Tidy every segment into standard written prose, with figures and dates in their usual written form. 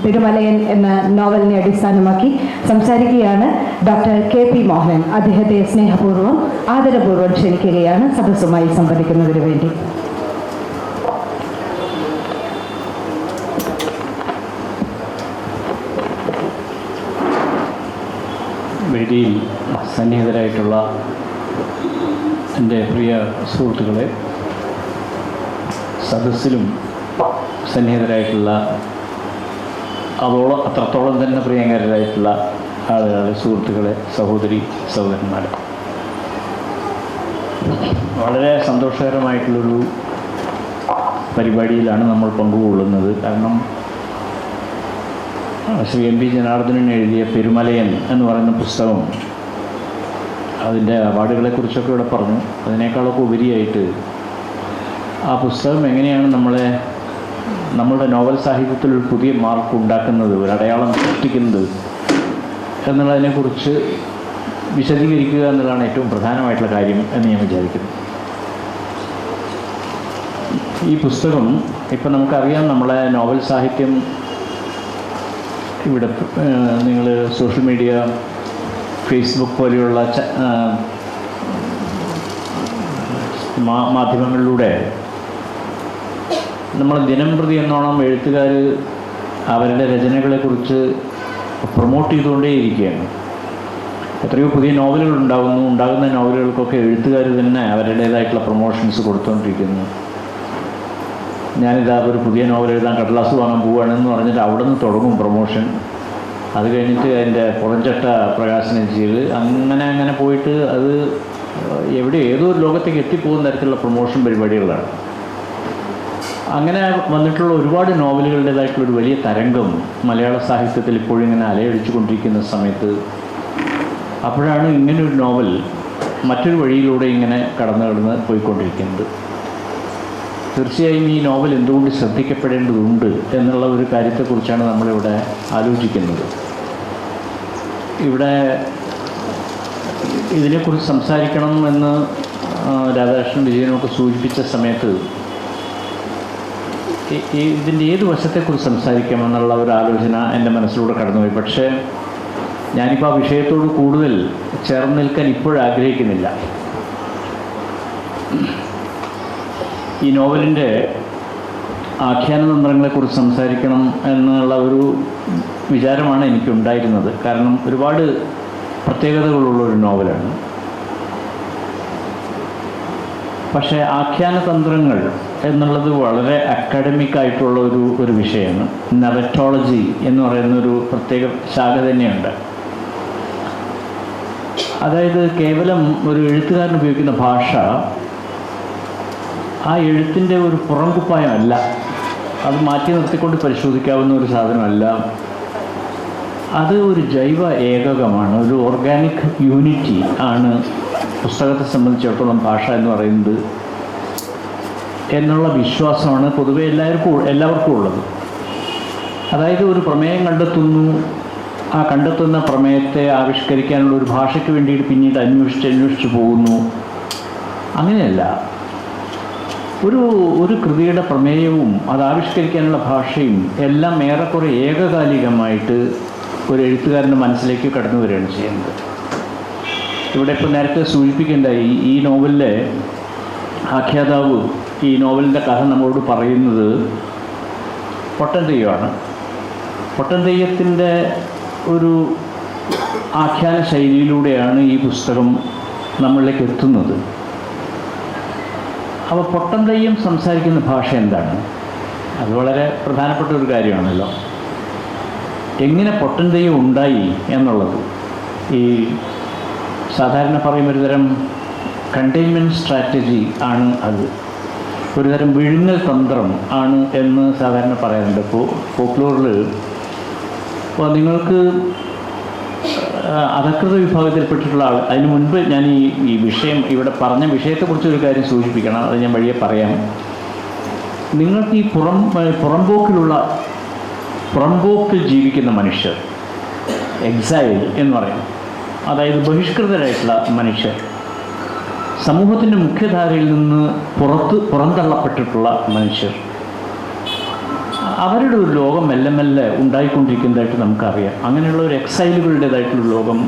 പെരുമലയൻ എന്ന നോവലിനെ അടിസ്ഥാനമാക്കി സംസാരിക്കുകയാണ് ഡോക്ടർ KP മോഹനൻ. അദ്ദേഹത്തെ സ്നേഹപൂർവ്വം ആദരപൂർവ്വം ക്ഷണിക്കുകയാണ് സദസ്സുമായി സംവദിക്കുന്നതിന് വേണ്ടി. വേദിയിൽ സന്നിഹിതരായിട്ടുള്ള എൻ്റെ പ്രിയ സുഹൃത്തുക്കളെ, സദസ്സിലും സന്നിഹിതരായിട്ടുള്ള അത്രത്തോളം തന്നെ പ്രിയങ്കരായിട്ടുള്ള ആളുകളെ, സുഹൃത്തുക്കളെ, സഹോദരന്മാരെ, വളരെ സന്തോഷകരമായിട്ടുള്ളൊരു പരിപാടിയിലാണ് നമ്മൾ പങ്കുകൊള്ളുന്നത്. കാരണം ശ്രീ MP ജനാർദ്ദനൻ എഴുതിയ പെരുമലയൻ എന്ന് പറയുന്ന പുസ്തകം, അതിൻ്റെ അവാർഡുകളെക്കുറിച്ചൊക്കെ ഇവിടെ പറഞ്ഞു. അതിനേക്കാളൊക്കെ ഉപരിയായിട്ട് ആ പുസ്തകം എങ്ങനെയാണ് നമ്മളുടെ നോവൽ സാഹിത്യത്തിൽ ഒരു പുതിയ മാർക്ക് ഉണ്ടാക്കുന്നത്, ഒരു അടയാളം സൃഷ്ടിക്കുന്നത് എന്നുള്ളതിനെക്കുറിച്ച് വിശദീകരിക്കുക എന്നുള്ളതാണ് ഏറ്റവും പ്രധാനമായിട്ടുള്ള കാര്യം എന്ന് ഞാൻ വിചാരിക്കുന്നു. ഈ പുസ്തകം ഇപ്പം നമുക്കറിയാം, നമ്മളെ നോവൽ സാഹിത്യം ഇവിടെ നിങ്ങൾ സോഷ്യൽ മീഡിയ, ഫേസ്ബുക്ക് പോലെയുള്ള മാധ്യമങ്ങളിലൂടെ നമ്മൾ ദിനം പ്രതി എന്നോണം എഴുത്തുകാർ അവരുടെ രചനകളെക്കുറിച്ച് പ്രൊമോട്ട് ചെയ്തുകൊണ്ടേയിരിക്കുകയാണ്. എത്രയോ പുതിയ നോവലുകൾ ഉണ്ടാകുന്ന നോവലുകൾക്കൊക്കെ എഴുത്തുകാർ തന്നെ അവരുടേതായിട്ടുള്ള പ്രൊമോഷൻസ് കൊടുത്തുകൊണ്ടിരിക്കുന്നു. ഞാനിതാ ഒരു പുതിയ നോവൽ എഴുതാൻ കടലാസ് വാങ്ങാൻ പോവുകയാണെന്ന് പറഞ്ഞിട്ട് അവിടെ നിന്ന് തുടങ്ങും പ്രൊമോഷൻ. അത് കഴിഞ്ഞിട്ട് അതിൻ്റെ പുറംചട്ട പ്രകാശനം ചെയ്ത് അങ്ങനെ പോയിട്ട് അത് ഏതോ ഒരു ലോകത്തേക്ക് എത്തിപ്പോകുന്ന തരത്തിലുള്ള പ്രൊമോഷൻ പരിപാടികളാണ്. അങ്ങനെ വന്നിട്ടുള്ള ഒരുപാട് നോവലുകളുടേതായിട്ടുള്ളൊരു വലിയ തരംഗം മലയാള സാഹിത്യത്തിൽ ഇപ്പോഴും ഇങ്ങനെ അലയടിച്ചു കൊണ്ടിരിക്കുന്ന സമയത്ത്, അപ്പോഴാണ് ഇങ്ങനൊരു നോവൽ മറ്റൊരു വഴിയിലൂടെ ഇങ്ങനെ കടന്ന് പോയിക്കൊണ്ടിരിക്കുന്നത്. തീർച്ചയായും ഈ നോവൽ എന്തുകൊണ്ട് ശ്രദ്ധിക്കപ്പെടേണ്ടതുണ്ട് എന്നുള്ള ഒരു കാര്യത്തെക്കുറിച്ചാണ് നമ്മളിവിടെ ആലോചിക്കുന്നത്. ഇവിടെ ഇതിനെക്കുറിച്ച് സംസാരിക്കണം എന്ന് രാധാകൃഷ്ണൻ വിജയനൊക്കെ സൂചിപ്പിച്ച സമയത്ത് ഇതിൻ്റെ ഏത് വശത്തെക്കുറിച്ച് സംസാരിക്കാമെന്നുള്ള ഒരു ആലോചന എൻ്റെ മനസ്സിലൂടെ കടന്നുപോയി. പക്ഷേ ഞാനിപ്പോൾ ആ വിഷയത്തോട് കൂടുതൽ ചേർന്ന് നിൽക്കാൻ ഇപ്പോഴാഗ്രഹിക്കുന്നില്ല. ഈ നോവലിൻ്റെ ആഖ്യാന തന്ത്രങ്ങളെക്കുറിച്ച് സംസാരിക്കണം എന്നുള്ള ഒരു വിചാരമാണ് എനിക്കുണ്ടായിരുന്നത്. കാരണം ഒരുപാട് പ്രത്യേകതകളുള്ളൊരു നോവലാണ്. പക്ഷേ ആഖ്യാന തന്ത്രങ്ങൾ എന്നുള്ളത് വളരെ അക്കാഡമിക്കായിട്ടുള്ള ഒരു വിഷയമാണ്. നററ്റോളജി എന്ന് പറയുന്നൊരു പ്രത്യേക ശാഖ തന്നെയുണ്ട്. അതായത് കേവലം ഒരു എഴുത്തുകാരൻ ഉപയോഗിക്കുന്ന ഭാഷ ആ എഴുത്തിൻ്റെ ഒരു പുറംകുപ്പായമല്ല, അത് മാറ്റി നിർത്തിക്കൊണ്ട് പരിശോധിക്കാവുന്ന ഒരു സാധനമല്ല. അത് ഒരു ജൈവ ഏകകമാണ്, ഒരു ഓർഗാനിക് യൂണിറ്റി ആണ് പുസ്തകത്തെ സംബന്ധിച്ചിടത്തോളം ഭാഷ എന്ന് പറയുന്നത് എന്നുള്ള വിശ്വാസമാണ് പൊതുവെ എല്ലാവർക്കും ഉള്ളത്. അതായത് ഒരു പ്രമേയം കണ്ടെത്തുന്നു, ആ കണ്ടെത്തുന്ന പ്രമേയത്തെ ആവിഷ്കരിക്കാനുള്ള ഒരു ഭാഷയ്ക്ക് വേണ്ടിയിട്ട് പിന്നീട് അന്വേഷിച്ച് പോകുന്നു. അങ്ങനെയല്ല, ഒരു കൃതിയുടെ പ്രമേയവും അത് ആവിഷ്കരിക്കാനുള്ള ഭാഷയും എല്ലാം ഏറെക്കുറെ ഏകകാലികമായിട്ട് ഒരു എഴുത്തുകാരൻ്റെ മനസ്സിലേക്ക് കടന്നു വരികയാണ് ചെയ്യുന്നത്. ഇവിടെ ഇപ്പോൾ നേരത്തെ സൂചിപ്പിക്കേണ്ടായി, ഈ നോവലിലെ ആഖ്യാതാവ് ഈ നോവലിൻ്റെ കഥ നമ്മളോട് പറയുന്നത് പൊട്ടൻ തെയ്യമാണ്. പൊട്ടൻ തെയ്യത്തിൻ്റെ ഒരു ആഖ്യാന ശൈലിയിലൂടെയാണ് ഈ പുസ്തകം നമ്മളിലേക്ക് എത്തുന്നത്. അപ്പോൾ പൊട്ടൻ തെയ്യം സംസാരിക്കുന്ന ഭാഷ എന്താണ്? അത് വളരെ പ്രധാനപ്പെട്ട ഒരു കാര്യമാണല്ലോ. എങ്ങനെ പൊട്ടൻ തെയ്യം ഉണ്ടായി എന്നുള്ളത് ഈ സാധാരണ പറയുന്ന ഒരുതരം കണ്ടെയ്ൻമെൻറ്റ് സ്ട്രാറ്റജി ആണ്. അത് ഒരുതരം വിഴുങ്ങൽ തന്ത്രം ആണ് എന്ന് സാധാരണ പറയാറുണ്ട്. ഫോക്ലോറിൽ അപ്പോൾ നിങ്ങൾക്ക് അധകൃത വിഭാഗത്തിൽപ്പെട്ടിട്ടുള്ള ആൾ, അതിന് മുൻപ് ഞാൻ ഈ വിഷയം ഇവിടെ പറഞ്ഞ വിഷയത്തെക്കുറിച്ചൊരു കാര്യം സൂചിപ്പിക്കണം, അത് ഞാൻ വഴിയെ പറയാം. നിങ്ങൾക്ക് ഈ പുറംപോക്കിൽ ജീവിക്കുന്ന മനുഷ്യർ, എക്സൈൽ എന്ന് പറയും, അതായത് ബഹിഷ്കൃതരായിട്ടുള്ള മനുഷ്യർ, സമൂഹത്തിൻ്റെ മുഖ്യധാരയിൽ നിന്ന് പുറന്തള്ളപ്പെട്ടിട്ടുള്ള മനുഷ്യർ, അവരുടെ ഒരു ലോകം മെല്ലെ മെല്ലെ ഉണ്ടായിക്കൊണ്ടിരിക്കുന്നതായിട്ട് നമുക്കറിയാം. അങ്ങനെയുള്ള ഒരു എക്സൈലുകളുടേതായിട്ടുള്ള ലോകം,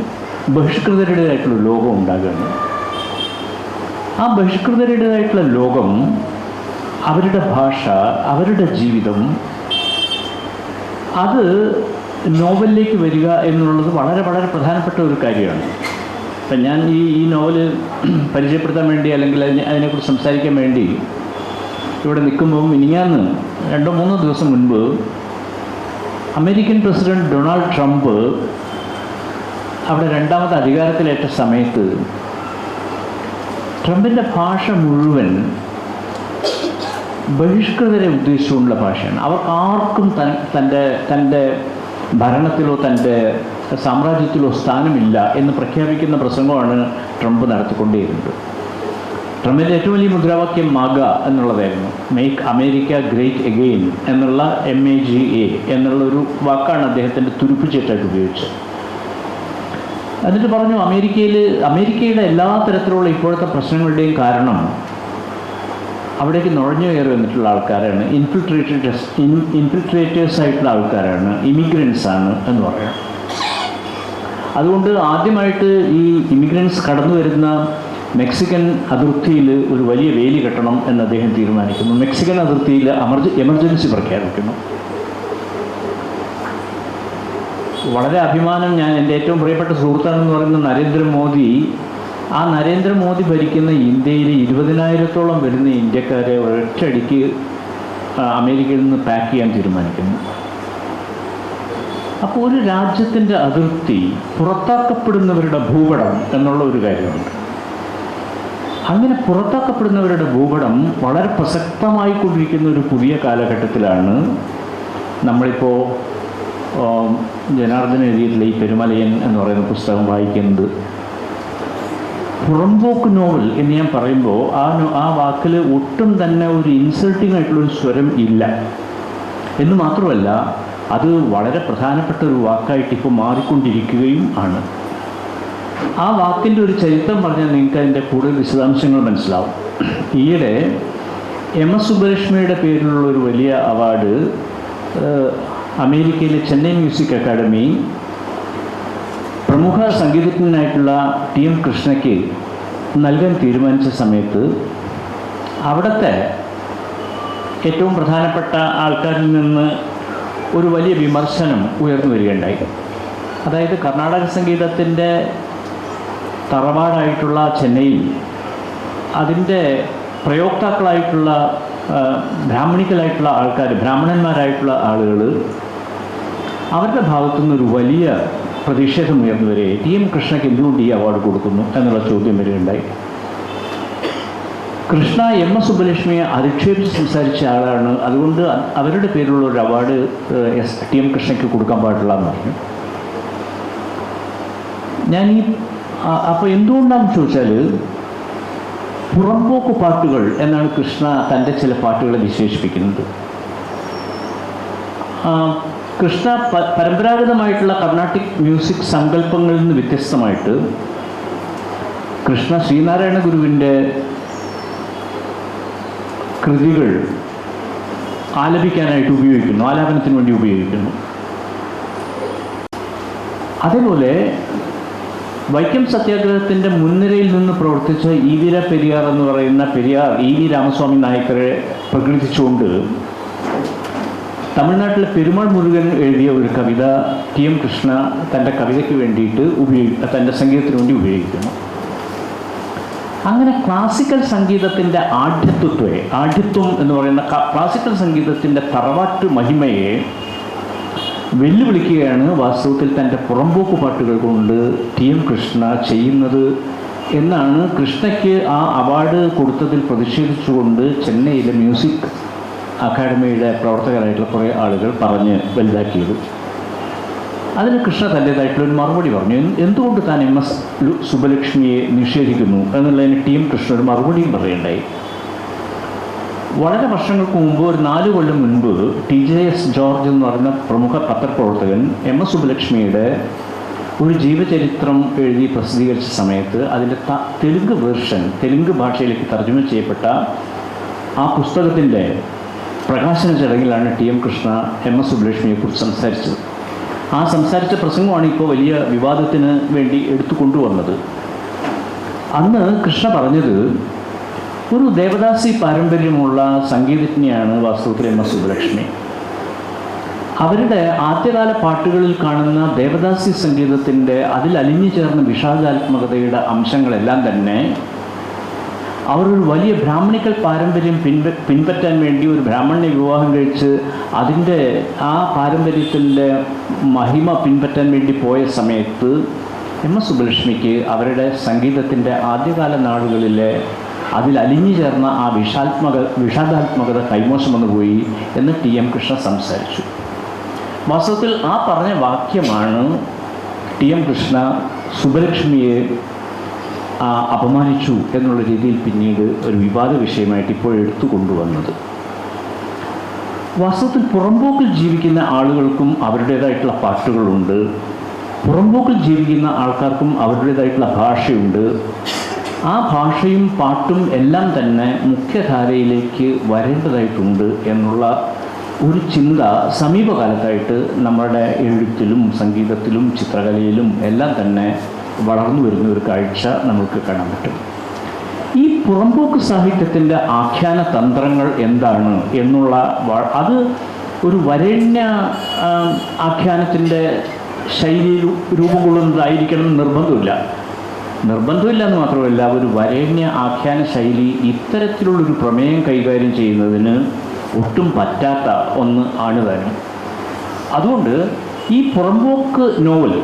ബഹിഷ്കൃതരുടേതായിട്ടുള്ള ലോകം ഉണ്ടാകുകയാണ്. ആ ബഹിഷ്കൃതരുടേതായിട്ടുള്ള ലോകം, അവരുടെ ഭാഷ, അവരുടെ ജീവിതം, അത് നോവലിലേക്ക് വരിക എന്നുള്ളത് വളരെ വളരെ പ്രധാനപ്പെട്ട ഒരു കാര്യമാണ്. അപ്പം ഞാൻ ഈ നോവല് പരിചയപ്പെടുത്താൻ വേണ്ടി, അല്ലെങ്കിൽ അതിനെക്കുറിച്ച് സംസാരിക്കാൻ വേണ്ടി ഇവിടെ നിൽക്കുമ്പോൾ മിനിഞ്ഞാന്ന് 2-3 ദിവസം മുൻപ് അമേരിക്കൻ പ്രസിഡന്റ് ഡൊണാൾഡ് ട്രംപ് അവിടെ 2ാമത് അധികാരത്തിലേറ്റ സമയത്ത് ട്രംപിൻ്റെ ഭാഷ മുഴുവൻ ബഹിഷ്കൃതരെ ഉദ്ദേശിച്ചുകൊണ്ടുള്ള ഭാഷയാണ്. അവർക്ക് ആർക്കും തൻ്റെ ഭരണത്തിലോ തൻ്റെ സാമ്രാജ്യത്തിലോ സ്ഥാനമില്ല എന്ന് പ്രഖ്യാപിക്കുന്ന പ്രസംഗമാണ് ട്രംപ് നടത്തിക്കൊണ്ടേയിരുന്നത്. ട്രംപിൻ്റെ ഏറ്റവും വലിയ മുദ്രാവാക്യം മാഗ എന്നുള്ളതായിരുന്നു. മേക്ക് അമേരിക്ക ഗ്രേറ്റ് എഗെയിൻ എന്നുള്ള MAGA എന്നുള്ളൊരു വാക്കാണ് അദ്ദേഹത്തിൻ്റെ തുരുപ്പിച്ചേറ്റായിട്ട് ഉപയോഗിച്ചത്. എന്നിട്ട് പറഞ്ഞു, അമേരിക്കയുടെ എല്ലാ തരത്തിലുള്ള ഇപ്പോഴത്തെ പ്രശ്നങ്ങളുടെയും കാരണം അവിടേക്ക് നുഴഞ്ഞു കയറി വന്നിട്ടുള്ള ആൾക്കാരാണ്, ഇൻഫിൽട്രേറ്റേഴ്സ് ആയിട്ടുള്ള ആൾക്കാരാണ്, ഇമിഗ്രൻസ് ആണ് എന്ന് പറയാം. അതുകൊണ്ട് ആദ്യമായിട്ട് ഈ ഇമിഗ്രൻസ് കടന്നു വരുന്ന മെക്സിക്കൻ അതിർത്തിയിൽ ഒരു വലിയ വേലി കെട്ടണം എന്ന് അദ്ദേഹം തീരുമാനിക്കുന്നു. മെക്സിക്കൻ അതിർത്തിയിൽ എമർജൻസി പ്രഖ്യാപിക്കുന്നു. വളരെ അഭിമാനം, ഞാൻ എൻ്റെ ഏറ്റവും പ്രിയപ്പെട്ട സുഹൃത്താണെന്ന് പറയുന്ന നരേന്ദ്രമോദി ഭരിക്കുന്ന ഇന്ത്യയിൽ 20,000-ഓളം വരുന്ന ഇന്ത്യക്കാരെ ഒരൊറ്റയടിക്ക് അമേരിക്കയിൽ നിന്ന് പാക്ക് ചെയ്യാൻ തീരുമാനിക്കുന്നു. അപ്പോൾ ഒരു രാജ്യത്തിൻ്റെ അതിർത്തി പുറത്താക്കപ്പെടുന്നവരുടെ ഭൂപടം എന്നുള്ള ഒരു കാര്യമുണ്ട്. അങ്ങനെ പുറത്താക്കപ്പെടുന്നവരുടെ ഭൂപടം വളരെ പ്രസക്തമായിക്കൊണ്ടിരിക്കുന്ന ഒരു പുതിയ കാലഘട്ടത്തിലാണ് നമ്മളിപ്പോൾ ജനാർദ്ദൻ എഴുതിയിട്ടുള്ള ഈ പെരുമലയൻ എന്ന് പറയുന്ന പുസ്തകം വായിക്കുന്നത്. പുറംപോക്ക് നോവൽ എന്ന് ഞാൻ പറയുമ്പോൾ ആ വാക്കിൽ ഒട്ടും തന്നെ ഒരു ഇൻസൾട്ടിംഗ് ആയിട്ടുള്ളൊരു സ്വരം ഇല്ല എന്ന് മാത്രമല്ല, അത് വളരെ പ്രധാനപ്പെട്ട ഒരു വാക്കായിട്ട് ഇപ്പോൾ മാറിക്കൊണ്ടിരിക്കുകയും ആണ്. ആ വാക്കിൻ്റെ ഒരു ചരിത്രം പറഞ്ഞാൽ നിങ്ങൾക്ക് അതിൻ്റെ കൂടുതൽ വിശദാംശങ്ങൾ മനസ്സിലാവും. ഈയിടെ MS സുബ്ബലക്ഷ്മിയുടെ പേരിലുള്ള ഒരു വലിയ അവാർഡ് അമേരിക്കയിലെ ചെന്നൈ മ്യൂസിക് അക്കാദമി പ്രമുഖ സംഗീതജ്ഞനായിട്ടുള്ള TM കൃഷ്ണയ്ക്ക് നൽകാൻ തീരുമാനിച്ച സമയത്ത് അവിടുത്തെ ഏറ്റവും പ്രധാനപ്പെട്ട ആൾക്കാരിൽ നിന്ന് ഒരു വലിയ വിമർശനം ഉയർന്നു വരികയുണ്ടായി. അതായത് കർണാടക സംഗീതത്തിൻ്റെ തറവാടായിട്ടുള്ള ചെന്നൈയിൽ അതിൻ്റെ പ്രയോക്താക്കളായിട്ടുള്ള ബ്രാഹ്മണിക്കലായിട്ടുള്ള ആൾക്കാർ, ബ്രാഹ്മണന്മാരായിട്ടുള്ള ആളുകൾ, അവരുടെ ഭാഗത്തുനിന്നൊരു വലിയ പ്രതിഷേധം ഉയർന്നു വരെ TM കൃഷ്ണയ്ക്ക് എന്തുകൊണ്ട് ഈ അവാർഡ് കൊടുക്കുന്നു എന്നുള്ള ചോദ്യം വരികയുണ്ടായി. കൃഷ്ണ MS സുബ്ബലക്ഷ്മിയെ അധിക്ഷേപിച്ച് സംസാരിച്ച ആളാണ്, അതുകൊണ്ട് അവരുടെ പേരിലുള്ള ഒരു അവാർഡ് TM കൃഷ്ണയ്ക്ക് കൊടുക്കാൻ പാടില്ല എന്ന് പറഞ്ഞു. അപ്പോൾ എന്തുകൊണ്ടാണെന്ന് ചോദിച്ചാൽ, പുറംപോക്ക് പാട്ടുകൾ എന്നാണ് കൃഷ്ണ തൻ്റെ ചില പാട്ടുകളെ വിശേഷിപ്പിക്കുന്നത്. കൃഷ്ണ പരമ്പരാഗതമായിട്ടുള്ള കർണാട്ടിക് മ്യൂസിക് സങ്കല്പങ്ങളിൽ നിന്ന് വ്യത്യസ്തമായിട്ട് കൃഷ്ണ ശ്രീനാരായണ ഗുരുവിൻ്റെ കൃതികൾ ആലപിക്കാനായിട്ട് ഉപയോഗിക്കുന്നു, ആലാപനത്തിന് വേണ്ടി ഉപയോഗിക്കുന്നു. അതേപോലെ വൈക്കം സത്യാഗ്രഹത്തിൻ്റെ മുൻനിരയിൽ നിന്ന് പ്രവർത്തിച്ച ഈവീര പെരിയാർ എന്ന് പറയുന്ന പെരിയാർ EV രാമസ്വാമി നായ്ക്കരെ പ്രകീർത്തിച്ചുകൊണ്ട് തമിഴ്നാട്ടിലെ പെരുമാൾ മുരുകൻ എഴുതിയ ഒരു കവിത TM കൃഷ്ണ തൻ്റെ കവിതയ്ക്ക് വേണ്ടിയിട്ട് തൻ്റെ സംഗീതത്തിന് വേണ്ടി ഉപയോഗിക്കുന്നു. അങ്ങനെ ക്ലാസിക്കൽ സംഗീതത്തിൻ്റെ ആഢ്യത്വം എന്ന് പറയുന്ന ക്ലാസിക്കൽ സംഗീതത്തിൻ്റെ തറവാട്ട് മഹിമയെ വെല്ലുവിളിക്കുകയാണ് വാസ്തവത്തിൽ തൻ്റെ പുറംപോക്ക് പാട്ടുകൾ കൊണ്ട് TM കൃഷ്ണ ചെയ്യുന്നത് എന്നാണ് കൃഷ്ണയ്ക്ക് ആ അവാർഡ് കൊടുത്തതിൽ പ്രതിഷേധിച്ചുകൊണ്ട് ചെന്നൈയിലെ മ്യൂസിക് അക്കാഡമിയുടെ പ്രവർത്തകരായിട്ടുള്ള കുറേ ആളുകൾ പറഞ്ഞ് വലുതാക്കിയത്. അതിന് കൃഷ്ണ തൻ്റേതായിട്ടുള്ളൊരു മറുപടി പറഞ്ഞു. എന്തുകൊണ്ട് താൻ MS സുബ്ബലക്ഷ്മിയെ നിഷേധിക്കുന്നു എന്നുള്ളതിന് TM കൃഷ്ണ ഒരു മറുപടിയും പറയുണ്ടായി. വളരെ വർഷങ്ങൾക്ക് മുമ്പ്, ഒരു 4 കൊല്ലം മുൻപ്, TJS ജോർജ് എന്ന് പറയുന്ന പ്രമുഖ പത്രപ്രവർത്തകൻ MS സുബ്ബലക്ഷ്മിയുടെ ഒരു ജീവചരിത്രം എഴുതി പ്രസിദ്ധീകരിച്ച സമയത്ത് അതിൻ്റെ തെലുങ്ക് ഭാഷയിലേക്ക് തർജ്ജമ ചെയ്യപ്പെട്ട ആ പുസ്തകത്തിൻ്റെ പ്രകാശന ചടങ്ങിലാണ് ടി.എം. കൃഷ്ണ എം.എസ്. സുബ്ബലക്ഷ്മിയെക്കുറിച്ച് സംസാരിച്ചത്. ആ സംസാരിച്ച പ്രസംഗമാണ് ഇപ്പോൾ വലിയ വിവാദത്തിന് വേണ്ടി എടുത്തു കൊണ്ടുവന്നത്. അന്ന് കൃഷ്ണ പറഞ്ഞത്, ഒരു ദേവദാസി പാരമ്പര്യമുള്ള സംഗീതജ്ഞയാണ് വാസ്തവത്തിൽ എം.എസ്. സുബ്ബലക്ഷ്മി. അവരുടെ ആദ്യകാല പാട്ടുകളിൽ കാണുന്ന ദേവദാസി സംഗീതത്തിൻ്റെ അതിൽ അലിഞ്ഞു ചേർന്ന വിഷാദാത്മകതയുടെ അംശങ്ങളെല്ലാം തന്നെ അവരൊരു വലിയ ബ്രാഹ്മണിക്കൽ പാരമ്പര്യം പിൻപറ്റാൻ വേണ്ടി ഒരു ബ്രാഹ്മണനെ വിവാഹം കഴിച്ച് അതിൻ്റെ ആ പാരമ്പര്യത്തിൻ്റെ മഹിമ പിൻപറ്റാൻ വേണ്ടി പോയ സമയത്ത് എം.എസ്. സുബ്ബലക്ഷ്മിക്ക് അവരുടെ സംഗീതത്തിൻ്റെ ആദ്യകാല നാളുകളിലെ അതിൽ അലിഞ്ഞു ചേർന്ന ആ വിഷാദാത്മകത കൈമോശം വന്നുപോയി എന്ന് ടി.എം. കൃഷ്ണ സംസാരിച്ചു. വാസ്തവത്തിൽ ആ പറഞ്ഞ വാക്യമാണ് ടി.എം. കൃഷ്ണ സുബ്ബലക്ഷ്മിയെ അപമാനിച്ചു എന്നുള്ള രീതിയിൽ പിന്നീട് ഒരു വിവാദ വിഷയമായിട്ട് ഇപ്പോൾ എടുത്തു കൊണ്ടുവന്നത്. വാസ്തവത്തിൽ പുറമ്പോക്കിൽ ജീവിക്കുന്ന ആളുകൾക്കും അവരുടേതായിട്ടുള്ള പാട്ടുകളുണ്ട്, പുറമ്പോക്കിൽ ജീവിക്കുന്ന ആൾക്കാർക്കും അവരുടേതായിട്ടുള്ള ഭാഷയുണ്ട്. ആ ഭാഷയും പാട്ടും എല്ലാം തന്നെ മുഖ്യധാരയിലേക്ക് വരേണ്ടതായിട്ടുണ്ട് എന്നുള്ള ഒരു ചിന്ത സമീപകാലത്തായിട്ട് നമ്മുടെ എഴുത്തിലും സംഗീതത്തിലും ചിത്രകലയിലും എല്ലാം തന്നെ വളർന്നു വരുന്ന ഒരു കാഴ്ച നമുക്ക് കാണാൻ പറ്റും. ഈ പുറമ്പോക്ക് സാഹിത്യത്തിൻ്റെ ആഖ്യാന തന്ത്രങ്ങൾ എന്താണ് എന്നുള്ള അത് ഒരു വരേണ്യ ആഖ്യാനത്തിൻ്റെ ശൈലിയിൽ രൂപം കൊള്ളുന്നതായിരിക്കണം നിർബന്ധമില്ല എന്ന് മാത്രമല്ല, ഒരു വരേണ്യ ആഖ്യാന ശൈലി ഇത്തരത്തിലുള്ളൊരു പ്രമേയം കൈകാര്യം ചെയ്യുന്നതിന് ഒട്ടും പറ്റാത്ത ഒന്ന് ആണ് താനും. അതുകൊണ്ട് ഈ പുറമ്പോക്ക് നോവൽ,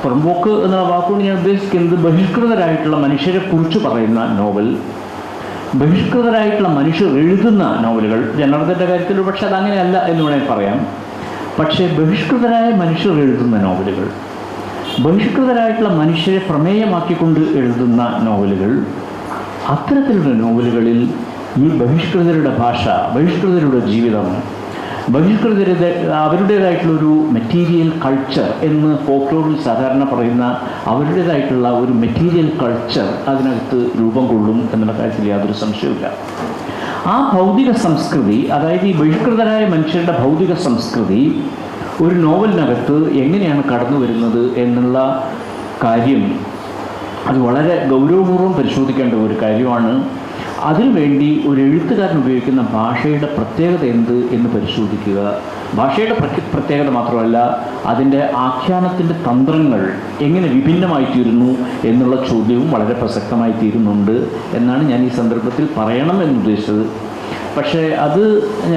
പുറമ്പോക്ക് എന്ന വാക്കുകൊണ്ട് ഞാൻ ഉദ്ദേശിക്കുന്നത് ബഹിഷ്കൃതരായിട്ടുള്ള മനുഷ്യരെ കുറിച്ച് പറയുന്ന നോവൽ, ബഹിഷ്കൃതരായിട്ടുള്ള മനുഷ്യർ എഴുതുന്ന നോവലുകൾ. ജനറത്തിൻ്റെ കാര്യത്തിൽ പക്ഷെ അതങ്ങനെയല്ല എന്ന് വേണമെങ്കിൽ പറയാം. പക്ഷേ ബഹിഷ്കൃതരായ മനുഷ്യർ എഴുതുന്ന നോവലുകൾ, ബഹിഷ്കൃതരായിട്ടുള്ള മനുഷ്യരെ പ്രമേയമാക്കിക്കൊണ്ട് എഴുതുന്ന നോവലുകൾ, അത്തരത്തിലുള്ള നോവലുകളിൽ ഈ ബഹിഷ്കൃതരുടെ ഭാഷ, ബഹിഷ്കൃതരുടെ ജീവിതം, ബഹിഷ്കൃതരുടെ അവരുടേതായിട്ടുള്ളൊരു മെറ്റീരിയൽ കൾച്ചർ എന്ന് ഫോക്ലോറിൽ സാധാരണ പറയുന്ന അവരുടേതായിട്ടുള്ള ഒരു മെറ്റീരിയൽ കൾച്ചർ അതിനകത്ത് രൂപം കൊള്ളും എന്നുള്ള കാര്യത്തിൽ യാതൊരു സംശയവുമില്ല. ആ ഭൗതിക സംസ്കൃതി, അതായത് ഈ ബഹിഷ്കൃതരായ മനുഷ്യരുടെ ഭൗതിക സംസ്കൃതി ഒരു നോവലിനകത്ത് എങ്ങനെയാണ് കടന്നു വരുന്നത് എന്നുള്ള കാര്യം അത് വളരെ ഗൗരവപൂർവ്വം പരിശോധിക്കേണ്ട ഒരു കാര്യമാണ്. അതിനുവേണ്ടി ഒരു എഴുത്തുകാരൻ ഉപയോഗിക്കുന്ന ഭാഷയുടെ പ്രത്യേകത എന്ത് എന്ന് പരിശോധിക്കുക. ഭാഷയുടെ പ്രത്യേകത മാത്രമല്ല, അതിൻ്റെ ആഖ്യാനത്തിൻ്റെ തന്ത്രങ്ങൾ എങ്ങനെ വിഭിന്നമായിത്തീരുന്നു എന്നുള്ള ചോദ്യവും വളരെ പ്രസക്തമായി തീരുന്നുണ്ട് എന്നാണ് ഞാൻ ഈ സന്ദർഭത്തിൽ പറയണം എന്നുദ്ദേശിച്ചത്. പക്ഷേ അത്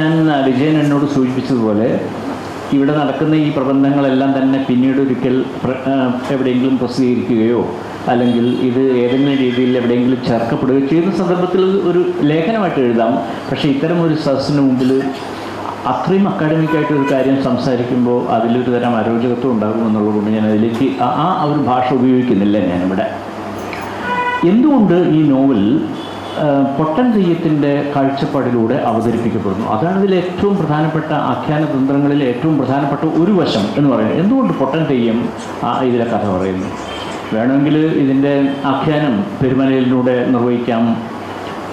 ഞാൻ വിജയൻ എന്നോട് സൂചിപ്പിച്ചതുപോലെ ഇവിടെ നടക്കുന്ന ഈ പ്രബന്ധങ്ങളെല്ലാം തന്നെ പിന്നീട് ഒരിക്കൽ എവിടെയെങ്കിലും പ്രസിദ്ധീകരിക്കുകയോ അല്ലെങ്കിൽ ഇത് ഏതെങ്കിലും രീതിയിൽ എവിടെയെങ്കിലും ചേർക്കപ്പെടുകയോ ചെയ്യുന്ന സന്ദർഭത്തിൽ ഒരു ലേഖനമായിട്ട് എഴുതാം. പക്ഷേ ഇത്തരം ഒരു സദസ്സിന് മുമ്പിൽ അത്രയും അക്കാഡമിക്കായിട്ടൊരു കാര്യം സംസാരിക്കുമ്പോൾ അതിലൊരു തരം അരോചകത്വം ഉണ്ടാകുമെന്നുള്ളതുകൊണ്ട് ഞാൻ അതിലേക്ക് ആ ഒരു ഭാഷ ഉപയോഗിക്കുന്നില്ല ഞാനിവിടെ. എന്തുകൊണ്ട് ഈ നോവൽ പൊട്ടൻ തെയ്യത്തിൻ്റെ കാഴ്ചപ്പാടിലൂടെ അവതരിപ്പിക്കപ്പെടുന്നു? അതാണ് ഇതിലെ ഏറ്റവും പ്രധാനപ്പെട്ട ആഖ്യാന തന്ത്രങ്ങളിലെ ഏറ്റവും പ്രധാനപ്പെട്ട ഒരു വശം എന്ന് പറയുന്നത്. എന്തുകൊണ്ട് പൊട്ടൻ തെയ്യം ഇതിലെ കഥ പറയുന്നു? വേണമെങ്കിൽ ഇതിൻ്റെ ആഖ്യാനം പെരുമലയിലൂടെ നിർവഹിക്കാം.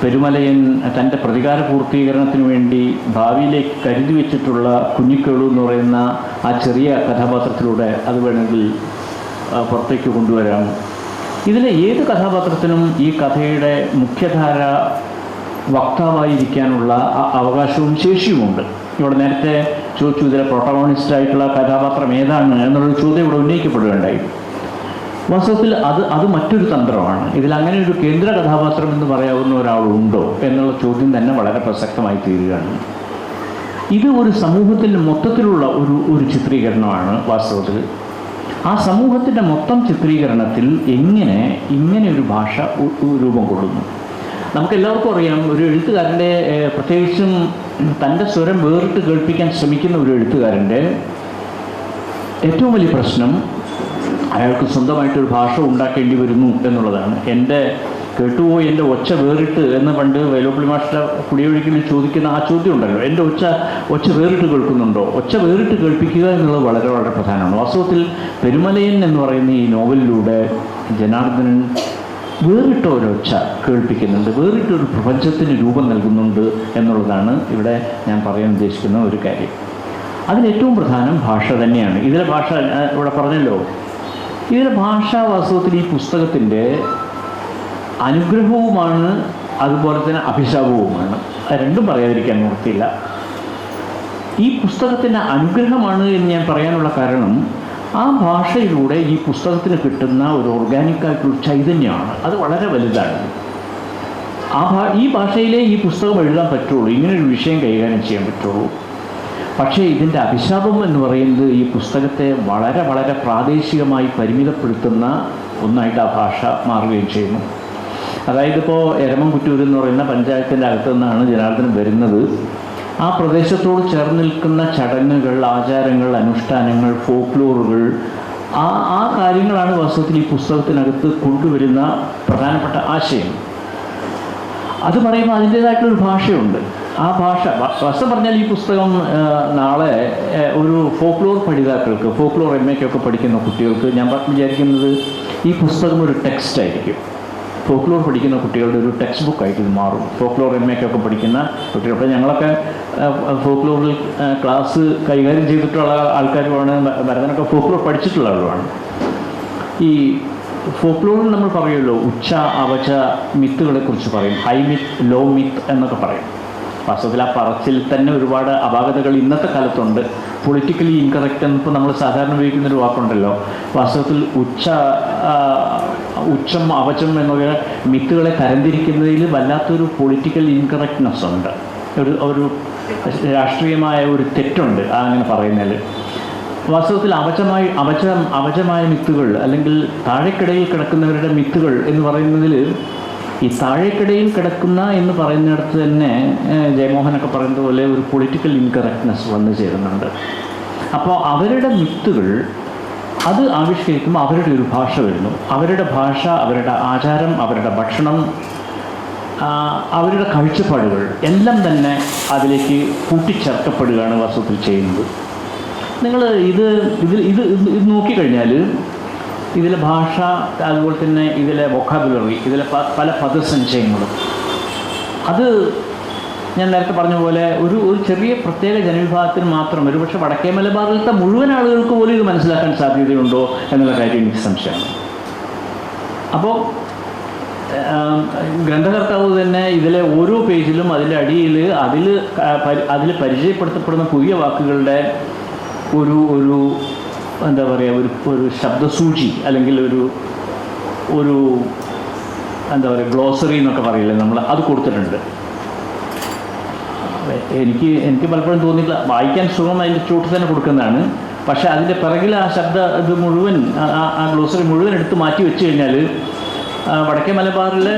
പെരുമലയൻ തൻ്റെ പ്രതികാര പൂർത്തീകരണത്തിന് വേണ്ടി ഭാവിയിലേക്ക് കരുതി വെച്ചിട്ടുള്ള കുഞ്ഞിക്കേളു എന്ന് പറയുന്ന ആ ചെറിയ കഥാപാത്രത്തിലൂടെ അത് വേണമെങ്കിൽ പുറത്തേക്ക് കൊണ്ടുവരാം. ഇതിലെ ഏത് കഥാപാത്രത്തിനും ഈ കഥയുടെ മുഖ്യധാര വക്താവായിരിക്കാനുള്ള അവകാശവും ശേഷിയുമുണ്ട്. ഇവിടെ നേരത്തെ ചോദിച്ചു, ഇതിലെ പ്രൊട്ടഗോണിസ്റ്റായിട്ടുള്ള കഥാപാത്രം ഏതാണ് എന്നുള്ളൊരു ചോദ്യം ഇവിടെ ഉന്നയിക്കപ്പെടുകയുണ്ടായി. വാസ്തവത്തിൽ അത് മറ്റൊരു തന്ത്രമാണ്. ഇതിലങ്ങനെ ഒരു കേന്ദ്ര കഥാപാത്രം എന്ന് പറയാവുന്ന ഒരാളുണ്ടോ എന്നുള്ള ചോദ്യം തന്നെ വളരെ പ്രസക്തമായി തീരുകയാണ്. ഇത് ഒരു സമൂഹത്തിൻ്റെ മൊത്തത്തിലുള്ള ഒരു ചിത്രീകരണമാണ് വാസ്തവത്തിൽ. ആ സമൂഹത്തിൻ്റെ മൊത്തം ചിത്രീകരണത്തിൽ ഇങ്ങനെ ഒരു ഭാഷ രൂപം കൊള്ളുന്നു. നമുക്കെല്ലാവർക്കും അറിയാം, ഒരു എഴുത്തുകാരൻ്റെ പ്രത്യേകിച്ചും തൻ്റെ സ്വരം വേറിട്ട് കേൾപ്പിക്കാൻ ശ്രമിക്കുന്ന ഒരു എഴുത്തുകാരൻ്റെ ഏറ്റവും വലിയ പ്രശ്നം അയാൾക്ക് സ്വന്തമായിട്ടൊരു ഭാഷ ഉണ്ടാക്കേണ്ടി വരുന്നു എന്നുള്ളതാണ്. കേട്ടുപോയി എൻ്റെ ഒച്ച വേറിട്ട് എന്ന് പണ്ട് വൈലോപ്പിള്ളി മാസ്റ്റർ കുടിയൊഴിക്കൽ ചോദിക്കുന്ന ആ ചോദ്യം ഉണ്ടല്ലോ, എൻ്റെ ഒച്ച വേറിട്ട് കേൾക്കുന്നുണ്ടോ? ഒച്ച വേറിട്ട് കേൾപ്പിക്കുക എന്നുള്ളത് വളരെ വളരെ പ്രധാനമാണ്. വാസ്തവത്തിൽ പെരുമലയൻ എന്ന് പറയുന്ന ഈ നോവലിലൂടെ ജനാർദ്ദനൻ വേറിട്ട ഒരൊച്ച കേൾപ്പിക്കുന്നുണ്ട്, വേറിട്ടൊരു പ്രപഞ്ചത്തിന് രൂപം നൽകുന്നുണ്ട് എന്നുള്ളതാണ് ഇവിടെ ഞാൻ പറയാൻ ഉദ്ദേശിക്കുന്ന ഒരു കാര്യം. അതിലേറ്റവും പ്രധാനം ഭാഷ തന്നെയാണ്. ഇതിലെ ഭാഷ ഇവിടെ പറഞ്ഞല്ലോ, ഇതിലെ ഭാഷ വാസ്തവത്തിൽ ഈ പുസ്തകത്തിൻ്റെ അനുഗ്രഹവുമാണ്, അതുപോലെ തന്നെ അഭിശാപവുമാണ്. രണ്ടും പറയാതിരിക്കാൻ നിവൃത്തിയില്ല. ഈ പുസ്തകത്തിൻ്റെ അനുഗ്രഹമാണ് എന്ന് ഞാൻ പറയാനുള്ള കാരണം, ആ ഭാഷയിലൂടെ ഈ പുസ്തകത്തിന് കിട്ടുന്ന ഒരു ഓർഗാനിക്കായിട്ടുള്ള ചൈതന്യമാണ്. അത് വളരെ വലുതാണ്. ഈ ഭാഷയിലേ ഈ പുസ്തകം എഴുതാൻ പറ്റുള്ളൂ, ഇങ്ങനൊരു വിഷയം കൈകാര്യം ചെയ്യാൻ പറ്റുള്ളൂ. പക്ഷേ ഇതിൻ്റെ അഭിശാപം എന്ന് പറയുന്നത് ഈ പുസ്തകത്തെ വളരെ വളരെ പ്രാദേശികമായി പരിമിതപ്പെടുത്തുന്ന ഒന്നായിട്ട് ആ ഭാഷ മാറുകയും ചെയ്യുന്നു. അതായത് ഇപ്പോൾ എരമംകുറ്റൂർ എന്ന് പറയുന്ന പഞ്ചായത്തിൻ്റെ അകത്തു നിന്നാണ് ജനാർദ്ദനം വരുന്നത്. ആ പ്രദേശത്തോട് ചേർന്ന് നിൽക്കുന്ന ചടങ്ങുകൾ, ആചാരങ്ങൾ, അനുഷ്ഠാനങ്ങൾ, ഫോക്ലോറുകൾ, ആ കാര്യങ്ങളാണ് വാസ്തവത്തിൽ ഈ പുസ്തകത്തിനകത്ത് കൊണ്ടുവരുന്ന പ്രധാനപ്പെട്ട ആശയം. അത് പറയുമ്പോൾ അതിൻ്റേതായിട്ടുള്ളൊരു ഭാഷയുണ്ട്. ആ ഭാഷ വസ്തു പറഞ്ഞാൽ ഈ പുസ്തകം നാളെ ഒരു ഫോക്ലോർ പഠിതാക്കൾക്ക്, ഫോക്ലോർ MA-ക്കൊക്കെ പഠിക്കുന്ന കുട്ടികൾക്ക് ഞാൻ വിചാരിക്കുന്നത് ഈ പുസ്തകം ഒരു ടെക്സ്റ്റ് ആയിരിക്കും. ഫോക്ലോർ പഠിക്കുന്ന കുട്ടികളുടെ ഒരു ടെക്സ്റ്റ് ബുക്കായിട്ട് ഇത് മാറും. ഫോക്ലോർ MA-ക്കൊക്കെ പഠിക്കുന്ന കുട്ടികൾ, അപ്പോൾ ഞങ്ങളൊക്കെ ഫോക്ലോറിൽ ക്ലാസ് കൈകാര്യം ചെയ്തിട്ടുള്ള ആൾക്കാരുമാണ്, ഭരതനൊക്കെ ഫോക്ലോർ പഠിച്ചിട്ടുള്ള ആളുമാണ്. ഈ ഫോക്ലോറിൽ നമ്മൾ പറയുമല്ലോ, ഉച്ച അവച മിത്തുകളെക്കുറിച്ച് പറയും, ഹൈ മിത്ത്, ലോ മിത്ത് എന്നൊക്കെ പറയും. വാസ്തവത്തിൽ ആ പറച്ചിൽ തന്നെ ഒരുപാട് അപാകതകൾ ഇന്നത്തെ കാലത്തുണ്ട്. പൊളിറ്റിക്കലി ഇൻകറക്റ്റ് എന്നിപ്പോൾ നമ്മൾ സാധാരണ ഉപയോഗിക്കുന്നൊരു വാക്കുണ്ടല്ലോ. വാസ്തവത്തിൽ ഉച്ചം അവചം എന്നൊക്കെ മിത്തുകളെ തരംതിരിക്കുന്നതിൽ വല്ലാത്തൊരു പൊളിറ്റിക്കൽ ഇൻകറക്റ്റ്നെസ് ഉണ്ട്, ഒരു രാഷ്ട്രീയമായ ഒരു തെറ്റുണ്ട് അങ്ങനെ പറയുന്നതിൽ. വാസ്തവത്തിൽ അവചമായ മിത്തുകൾ, അല്ലെങ്കിൽ താഴെക്കിടയിൽ കിടക്കുന്നവരുടെ മിത്തുകൾ എന്ന് പറയുന്നതിൽ, ഈ താഴേക്കിടയിൽ കിടക്കുന്ന എന്ന് പറയുന്നിടത്ത് തന്നെ ജയമോഹനൊക്കെ പറയുന്നത് പോലെ ഒരു പൊളിറ്റിക്കൽ ഇൻകറക്റ്റ്നെസ് വന്നു ചേരുന്നുണ്ട്. അപ്പോൾ അവരുടെ മിത്തുകൾ അത് ആവിഷ്കരിക്കുമ്പോൾ അവരുടെ ഒരു ഭാഷ വരുന്നു. അവരുടെ ഭാഷ, അവരുടെ ആചാരം, അവരുടെ ഭക്ഷണം, അവരുടെ കാഴ്ചപ്പാടുകൾ എല്ലാം തന്നെ അതിലേക്ക് കൂട്ടിച്ചേർക്കപ്പെടുകയാണ് വാസ്തവത്തിൽ ചെയ്യുന്നത്. നിങ്ങൾ ഇത് നോക്കിക്കഴിഞ്ഞാൽ ഇതിലെ ഭാഷ, അതുപോലെ തന്നെ ഇതിലെ വൊക്കാബുലറി, ഇതിലെ പല പദസഞ്ചയങ്ങളും, അത് ഞാൻ നേരത്തെ പറഞ്ഞ പോലെ ഒരു ചെറിയ പ്രത്യേക ജനവിഭാഗത്തിന് മാത്രം, ഒരുപക്ഷെ വടക്കേ മലബാറിലത്തെ മുഴുവൻ ആളുകൾക്ക് പോലും ഇത് മനസ്സിലാക്കാൻ സാധ്യതയുണ്ടോ എന്നുള്ള കാര്യം എനിക്ക് സംശയമാണ്. അപ്പോൾ ഗ്രന്ഥകർത്താവ് തന്നെ ഇതിലെ ഓരോ പേജിലും അതിൻ്റെ അടിയിൽ അതിൽ പരിചയപ്പെടുത്തപ്പെടുന്ന പുതിയ വാക്കുകളുടെ ഒരു എന്താ പറയുക, ഒരു ശബ്ദസൂചി, അല്ലെങ്കിൽ ഒരു എന്താ പറയുക, ഗ്ലോസറി എന്നൊക്കെ പറയില്ലേ നമ്മൾ, അത് കൊടുത്തിട്ടുണ്ട്. എനിക്ക് പലപ്പോഴും തോന്നിയിട്ടില്ല, വായിക്കാൻ സുഖം അതിൻ്റെ ചൂട്ട് തന്നെ കൊടുക്കുന്നതാണ്. പക്ഷേ അതിൻ്റെ പിറകിൽ ആ ഇത് മുഴുവൻ, ആ ഗ്ലോസറി മുഴുവൻ എടുത്ത് മാറ്റി വെച്ച് കഴിഞ്ഞാൽ വടക്കേ മലബാറിലെ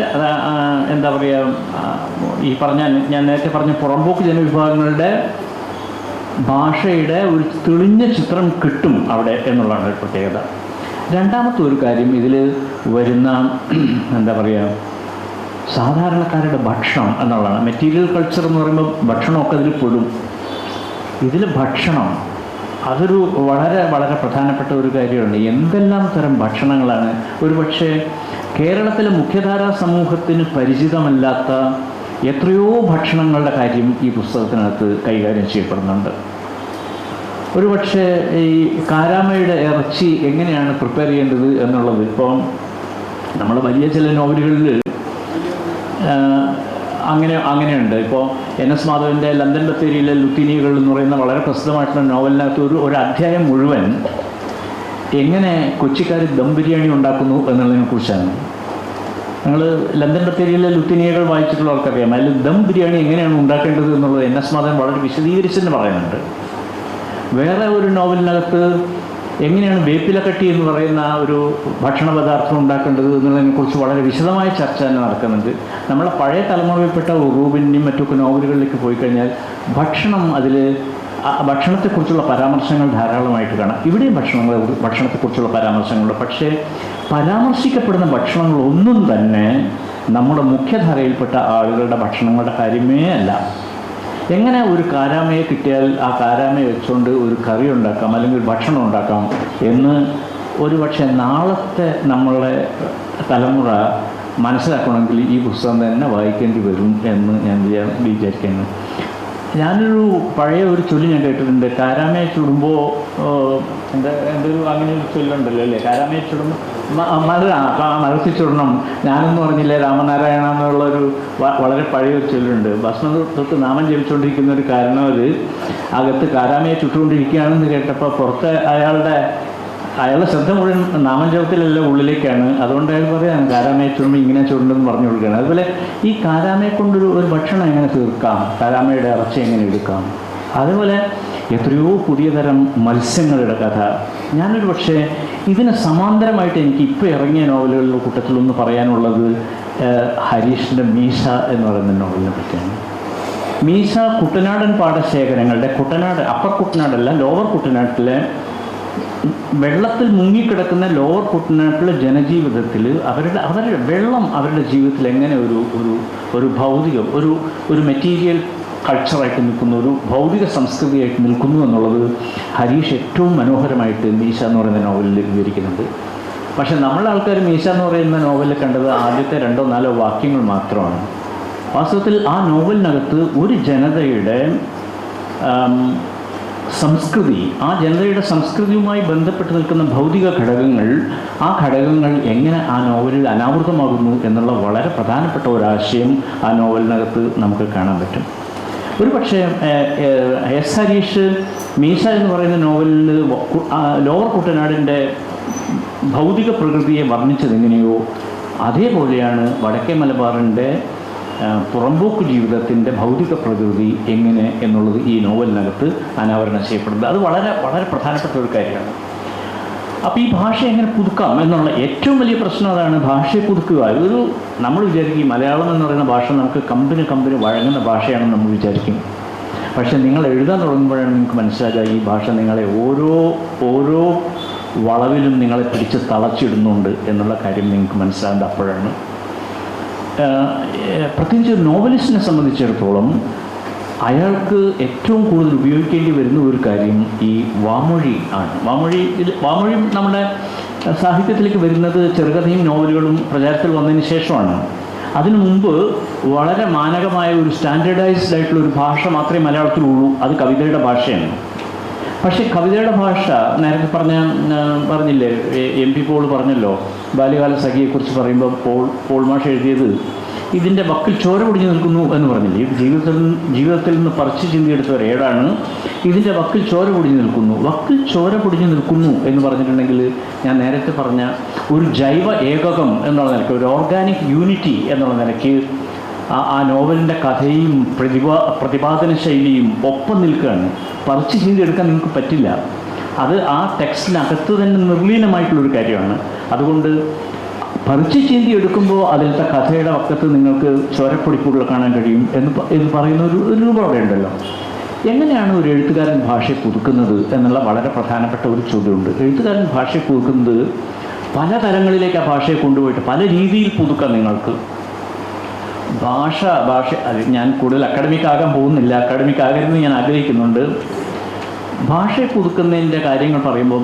എന്താ പറയുക, ഈ ഞാൻ നേരത്തെ പറഞ്ഞ പുറമ്പോക്ക് ജനവിഭാഗങ്ങളുടെ ഭാഷയുടെ ഒരു തെളിഞ്ഞ ചിത്രം കിട്ടും അവിടെ എന്നുള്ളതാണ് ഒരു പ്രത്യേകത. രണ്ടാമത്തെ ഒരു കാര്യം, ഇതിൽ വരുന്ന എന്താ പറയുക, സാധാരണക്കാരുടെ ഭക്ഷണം എന്നുള്ളതാണ്. മെറ്റീരിയൽ കൾച്ചർ എന്ന് പറയുമ്പോൾ ഭക്ഷണമൊക്കെ അതിൽ പെടും. ഇതിൽ ഭക്ഷണം അതൊരു വളരെ വളരെ പ്രധാനപ്പെട്ട ഒരു കാര്യമാണ്. എന്തെല്ലാം തരം ഭക്ഷണങ്ങളാണ്. ഒരുപക്ഷെ കേരളത്തിലെ മുഖ്യധാരാ സമൂഹത്തിന് പരിചിതമല്ലാത്ത എത്രയോ ഭക്ഷണങ്ങളുടെ കാര്യം ഈ പുസ്തകത്തിനകത്ത് കൈകാര്യം ചെയ്യപ്പെടുന്നുണ്ട്. ഒരുപക്ഷെ ഈ കാരാമയുടെ ഇറച്ചി എങ്ങനെയാണ് പ്രിപ്പയർ ചെയ്യേണ്ടത് എന്നുള്ളത്, ഇപ്പം നമ്മൾ വലിയ ചില നോവലുകളിൽ അങ്ങനെയുണ്ട്. ഇപ്പോൾ NS മാധവൻ്റെ ലണ്ടൻ ബത്തേരിയിലെ ലുത്തീനികൾ എന്ന് പറയുന്ന വളരെ പ്രസിദ്ധമായിട്ടുള്ള നോവലിനകത്ത് ഒരു അധ്യായം മുഴുവൻ എങ്ങനെ കൊച്ചിക്കാർ ദം ബിരിയാണി ഉണ്ടാക്കുന്നു എന്നുള്ളതിനെ കുറിച്ചാണ്. നിങ്ങൾ ലണ്ടൻ ബത്തേരിയിലെ ലുത്തീനിയകൾ വായിച്ചിട്ടുള്ളവർക്കറിയാം, അതിൽ ദം ബിരിയാണി എങ്ങനെയാണ് ഉണ്ടാക്കേണ്ടത് എന്നുള്ളത് NS മാധവൻ വളരെ വിശദീകരിച്ചെന്ന് പറയുന്നുണ്ട്. വേറെ ഒരു നോവലിനകത്ത് എങ്ങനെയാണ് വേപ്പിലക്കട്ടി എന്ന് പറയുന്ന ഒരു ഭക്ഷണ പദാർത്ഥം ഉണ്ടാക്കേണ്ടത് എന്നുള്ളതിനെക്കുറിച്ച് വളരെ വിശദമായ ചർച്ച തന്നെ നടക്കുന്നുണ്ട്. നമ്മളെ പഴയ തലമുറയിൽപ്പെട്ട ഉറൂബിൻ്റെയും മറ്റൊക്കെ നോവലുകളിലേക്ക് പോയി കഴിഞ്ഞാൽ ഭക്ഷണത്തെക്കുറിച്ചുള്ള പരാമർശങ്ങൾ ധാരാളമായിട്ട് കാണാം. ഇവിടെയും ഭക്ഷണത്തെക്കുറിച്ചുള്ള പരാമർശങ്ങളുണ്ട്. പക്ഷേ പരാമർശിക്കപ്പെടുന്ന ഭക്ഷണങ്ങളൊന്നും തന്നെ നമ്മുടെ മുഖ്യധാരയിൽപ്പെട്ട ആളുകളുടെ ഭക്ഷണങ്ങളുടെ കാര്യമേ അല്ല. എങ്ങനെ ഒരു കാരാമയെ കിട്ടിയാൽ ആ കാരാമയെ വെച്ചുകൊണ്ട് ഒരു കറി ഉണ്ടാക്കാം, അല്ലെങ്കിൽ ഒരു ഭക്ഷണം ഉണ്ടാക്കാം എന്ന് ഒരുപക്ഷെ നാളത്തെ നമ്മളുടെ തലമുറ മനസ്സിലാക്കണമെങ്കിൽ ഈ പുസ്തകം തന്നെ വായിക്കേണ്ടി വരും എന്ന് ഞാൻ വിചാരിക്കുന്നു. ഞാനൊരു പഴയ ഒരു ചൊല്ലി ഞാൻ കേട്ടിട്ടുണ്ട്, കാരാമയെ ചുടുമ്പോൾ എൻ്റെ ഒരു അങ്ങനെ ഒരു ചൊല്ലുണ്ടല്ലോ അല്ലേ, കാരാമയെ ചുടുമ്പോൾ മരത്തിൽ ചുടണം. ഞാനെന്ന് പറഞ്ഞില്ലേ രാമനാരായണ എന്നുള്ളൊരു വളരെ പഴയ ഒരു ചൊല്ലുണ്ട്. ഭസ്മത്ത് നാമം ജപിച്ചുകൊണ്ടിരിക്കുന്ന ഒരു കാരണവർ അകത്ത് കാരാമയെ ചുട്ടുകൊണ്ടിരിക്കുകയാണെന്ന് കേട്ടപ്പോൾ പുറത്ത് അയാളുടെ ശ്രദ്ധ മുഴുവൻ നാമജപത്തിലല്ല ഉള്ളിലേക്കാണ്. അതുകൊണ്ട് അയാൾ പറയാം കാരാമയെ ചുടുമ്പോൾ ഇങ്ങനെ ചുടുണ്ടെന്ന് പറഞ്ഞു കൊടുക്കുകയാണ്. അതുപോലെ ഈ കാരാമയെ കൊണ്ടൊരു ഭക്ഷണം എങ്ങനെ തീർക്കാം, കാരാമയുടെ ഇറച്ചി എങ്ങനെ എടുക്കാം, അതുപോലെ എത്രയോ പുതിയ തരം മത്സ്യങ്ങളുടെ കഥ. ഞാനൊരു പക്ഷേ ഇതിന് സമാന്തരമായിട്ട് എനിക്ക് ഇപ്പോൾ ഇറങ്ങിയ നോവലുകളുടെ കൂട്ടത്തിലൊന്ന് പറയാനുള്ളത് ഹരീഷിൻ്റെ മീശ എന്ന് പറയുന്ന നോവലിനെ പറ്റിയാണ്. മീശ കുട്ടനാടൻ പാടശേഖരങ്ങളുടെ, കുട്ടനാട് അപ്പർ കുട്ടനാടല്ല ലോവർ കുട്ടനാട്ടിലെ വെള്ളത്തിൽ മുങ്ങിക്കിടക്കുന്ന ലോവർ കുട്ടനാട്ടിലെ ജനജീവിതത്തിൽ അവരുടെ വെള്ളം അവരുടെ ജീവിതത്തിൽ എങ്ങനെ ഒരു ഭൗതികം ഒരു മെറ്റീരിയൽ കൾച്ചറായിട്ട് നിൽക്കുന്നു, ഒരു ഭൗതിക സംസ്കൃതിയായിട്ട് നിൽക്കുന്നു എന്നുള്ളത് ഹരീഷ് ഏറ്റവും മനോഹരമായിട്ട് മീശ എന്ന് പറയുന്ന നോവലിൽ വിവരിക്കുന്നുണ്ട്. പക്ഷേ നമ്മളെ ആൾക്കാർ മീശ എന്ന് പറയുന്ന നോവലിൽ കണ്ടത് ആദ്യത്തെ 2-4 വാക്യങ്ങൾ മാത്രമാണ്. വാസ്തവത്തിൽ ആ നോവലിനകത്ത് ഒരു ജനതയുടെ സംസ്കൃതി, ആ ജനതയുടെ സംസ്കൃതിയുമായി ബന്ധപ്പെട്ട് നിൽക്കുന്ന ഭൗതിക ഘടകങ്ങൾ, ആ ഘടകങ്ങൾ എങ്ങനെ ആ നോവലിൽ അനാവൃതമാകുന്നു എന്നുള്ള വളരെ പ്രധാനപ്പെട്ട ഒരാശയം ആ നോവലിനകത്ത് നമുക്ക് കാണാൻ പറ്റും. ഒരു പക്ഷേ എസ് ഹരീഷ് മീശ എന്ന് പറയുന്ന നോവലിൽ ലോവർ കുട്ടനാടിൻ്റെ ഭൗതിക പ്രകൃതിയെ വർണ്ണിച്ചതെങ്ങനെയോ അതേപോലെയാണ് വടക്കേ മലബാറിൻ്റെ പുറമ്പോക്ക് ജീവിതത്തിൻ്റെ ഭൗതിക പ്രകൃതി എങ്ങനെ എന്നുള്ളത് ഈ നോവലിനകത്ത് അനാവരണം ചെയ്യപ്പെടുന്നത്. അത് വളരെ വളരെ പ്രധാനപ്പെട്ട ഒരു കാര്യമാണ്. അപ്പോൾ ഈ ഭാഷ എങ്ങനെ പുതുക്കാം എന്നുള്ള ഏറ്റവും വലിയ പ്രശ്നം അതാണ്, ഭാഷയെ പുതുക്കുക. നമ്മൾ വിചാരിക്കും മലയാളം എന്ന് പറയുന്ന ഭാഷ നമുക്ക് കമ്പനി വഴങ്ങുന്ന ഭാഷയാണെന്ന് നമ്മൾ വിചാരിക്കും. പക്ഷേ നിങ്ങൾ എഴുതാൻ തുടങ്ങുമ്പോഴാണ് നിങ്ങൾക്ക് മനസ്സിലാക്കുക ഈ ഭാഷ നിങ്ങളെ ഓരോ വളവിലും നിങ്ങളെ പിടിച്ച് തളച്ചിടുന്നുണ്ട് എന്നുള്ള കാര്യം നിങ്ങൾക്ക് മനസ്സിലാകുന്നത് അപ്പോഴാണ്. പ്രത്യേകിച്ച് ഒരു നോവലിസ്റ്റിനെ സംബന്ധിച്ചിടത്തോളം അയാൾക്ക് ഏറ്റവും കൂടുതൽ ഉപയോഗിക്കേണ്ടി വരുന്ന ഒരു കാര്യം ഈ വാമൊഴി ആണ്. വാമൊഴി നമ്മുടെ സാഹിത്യത്തിലേക്ക് വരുന്നത് ചെറുകഥയും നോവലുകളും പ്രചാരത്തിൽ വന്നതിന് ശേഷമാണ്. അതിനു മുമ്പ് വളരെ മാനകമായ ഒരു സ്റ്റാൻഡേർഡൈസ്ഡ് ആയിട്ടുള്ള ഒരു ഭാഷ മാത്രമേ മലയാളത്തിലുള്ളൂ, അത് കവിതയുടെ ഭാഷയാണ്. പക്ഷേ കവിതയുടെ ഭാഷ നേരത്തെ പറഞ്ഞില്ലേ, MP പോൾ പറഞ്ഞല്ലോ, ബാല്യകാല സഖിയെക്കുറിച്ച് പറയുമ്പോൾ പോൾ മാഷ് എഴുതിയത് ഇതിൻ്റെ വക്കിൽ ചോര പൊടിഞ്ഞു നിൽക്കുന്നു എന്ന് പറഞ്ഞില്ലേ. ഇത് ജീവിതത്തിൽ നിന്ന് പറിച്ചു ചിന്തിയെടുത്ത ഒരു ഏടാണ്. ഇതിൻ്റെ വക്കിൽ ചോര പൊടിഞ്ഞു നിൽക്കുന്നു എന്ന് പറഞ്ഞിട്ടുണ്ടെങ്കിൽ ഞാൻ നേരത്തെ പറഞ്ഞ ഒരു ജൈവ ഏകകം എന്നുള്ള നിലയ്ക്ക്, ഒരു ഓർഗാനിക് യൂണിറ്റി എന്നുള്ള നിലയ്ക്ക് ആ നോവലിൻ്റെ കഥയും പ്രതിപാദന ശൈലിയും ഒപ്പം നിൽക്കുകയാണ്. പറിച്ചു ചിന്തിയെടുക്കാൻ നിങ്ങൾക്ക് പറ്റില്ല. അത് ആ ടെക്സ്റ്റിനകത്ത് തന്നെ നിർലീനമായിട്ടുള്ളൊരു കാര്യമാണ്. അതുകൊണ്ട് പറിച്ചു ചീന്തി എടുക്കുമ്പോൾ അതിലത്തെ കഥയുടെ വക്കത്ത് നിങ്ങൾക്ക് ചോരപ്പൊടിപ്പുകൾ കാണാൻ കഴിയും എന്ന് പറയുന്ന ഒരു രൂപം അവിടെ ഉണ്ടല്ലോ. എങ്ങനെയാണ് ഒരു എഴുത്തുകാരൻ ഭാഷയെ പുതുക്കുന്നത് എന്നുള്ള വളരെ പ്രധാനപ്പെട്ട ഒരു ചോദ്യമുണ്ട്. എഴുത്തുകാരൻ ഭാഷയെ പുതുക്കുന്നത് പല തലങ്ങളിലേക്ക് ആ ഭാഷയെ കൊണ്ടുപോയിട്ട് പല രീതിയിൽ പുതുക്കാം നിങ്ങൾക്ക്. ഭാഷ അത് ഞാൻ കൂടുതൽ അക്കാഡമിക് ആകാൻ പോകുന്നില്ല, അക്കാഡമിക് ആകരുതെന്ന് ഞാൻ ആഗ്രഹിക്കുന്നുണ്ട്. ഭാഷയെ പുതുക്കുന്നതിൻ്റെ കാര്യങ്ങൾ പറയുമ്പോൾ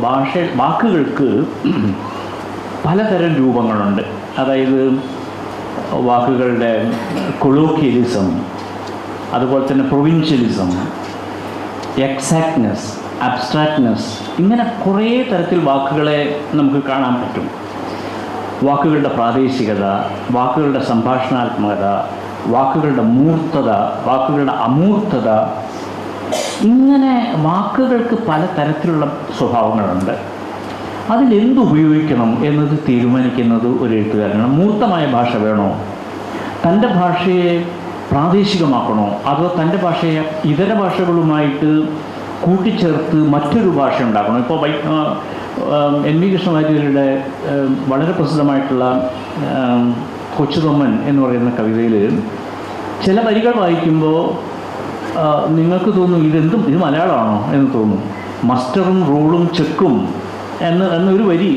വാക്കുകൾക്ക് പലതരം രൂപങ്ങളുണ്ട്. അതായത് വാക്കുകളുടെ കൊളോക്കിയലിസം, അതുപോലെ തന്നെ പ്രൊവിൻഷ്യലിസം, എക്സാക്ട്നെസ്, അബ്സ്ട്രാക്ട്നെസ്, ഇങ്ങനെ കുറേ തരത്തിൽ വാക്കുകളെ നമുക്ക് കാണാൻ പറ്റും. വാക്കുകളുടെ പ്രാദേശികത, വാക്കുകളുടെ സംഭാഷണാത്മകത, വാക്കുകളുടെ മൂർത്തത, വാക്കുകളുടെ അമൂർത്തത, ഇങ്ങനെ വാക്കുകൾക്ക് പല തരത്തിലുള്ള സ്വഭാവങ്ങളുണ്ട്. അതിലെന്തുപയോഗിക്കണം എന്നത് തീരുമാനിക്കുന്നത് ഒരു എഴുത്തുകാരനാണ്. മൂർത്തമായ ഭാഷ വേണോ, തൻ്റെ ഭാഷയെ പ്രാദേശികമാക്കണോ, അതോ തൻ്റെ ഭാഷയെ ഇതര ഭാഷകളുമായിട്ട് കൂട്ടിച്ചേർത്ത് മറ്റൊരു ഭാഷ ഉണ്ടാക്കണോ? ഇപ്പോൾ NV കൃഷ്ണവാര്യരുടെ വളരെ പ്രസിദ്ധമായിട്ടുള്ള കൊച്ചുതൊമ്മൻ എന്ന് പറയുന്ന കവിതയിൽ ചില വരികൾ വായിക്കുമ്പോൾ നിങ്ങൾക്ക് തോന്നും ഇത് മലയാളമാണോ എന്ന് തോന്നും. മസ്റ്ററും റോളും ചെക്കും എന്നൊരു വരി,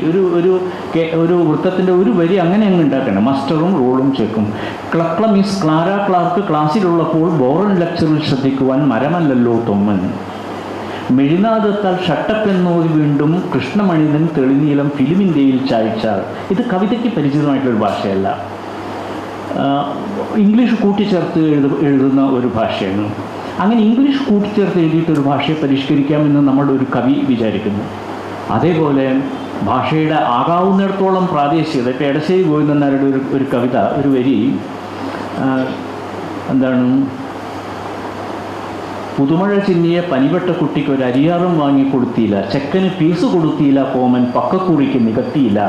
ഒരു വൃത്തത്തിൻ്റെ ഒരു വരി അങ്ങനെ അങ്ങ് ഉണ്ടാക്കണം. മസ്റ്ററും റോളും ചെക്കും. മിസ് ക്ലാര ക്ലാർക്ക് ക്ലാസ്സിലുള്ളപ്പോൾ ബോറൻ ലെക്ചറിൽ ശ്രദ്ധിക്കുവാൻ മരമല്ലല്ലോ തൊമ്മൻ. മെഴിനാദത്താൽ ഷട്ടപ്പെന്നോതി വീണ്ടും കൃഷ്ണമണിതൻ തെളിനീലം ഫിലിമിൻ്റെയിൽ ചായ്ച്ചാൽ. ഇത് കവിതയ്ക്ക് പരിചിതമായിട്ടുള്ളൊരു ഭാഷയല്ല. ഇംഗ്ലീഷ് കൂട്ടിച്ചേർത്ത് എഴുതുന്ന ഒരു ഭാഷയാണ്. അങ്ങനെ ഇംഗ്ലീഷ് കൂട്ടിച്ചേർത്ത് എഴുതിയിട്ടൊരു ഭാഷയെ പരിഷ്കരിക്കാമെന്ന് നമ്മുടെ ഒരു കവി വിചാരിക്കുന്നു. അതേപോലെ ഭാഷയുടെ ആകാവുന്നിടത്തോളം പ്രാദേശികത, ഇപ്പോൾ എടശ്ശേരി ഗോവിന്ദൻ നായരുടെ ഒരു കവിത, ഒരു വരി എന്താണ്, പുതുമഴ ചിന്നിയ പനിപെട്ട കുട്ടിക്ക് ഒരു അരിയാറും വാങ്ങി കൊടുത്തില്ല, ചെക്കന് ഫീസ് കൊടുത്തില്ല, കോമൻ പക്കക്കുറിക്ക് നികത്തിയില്ല.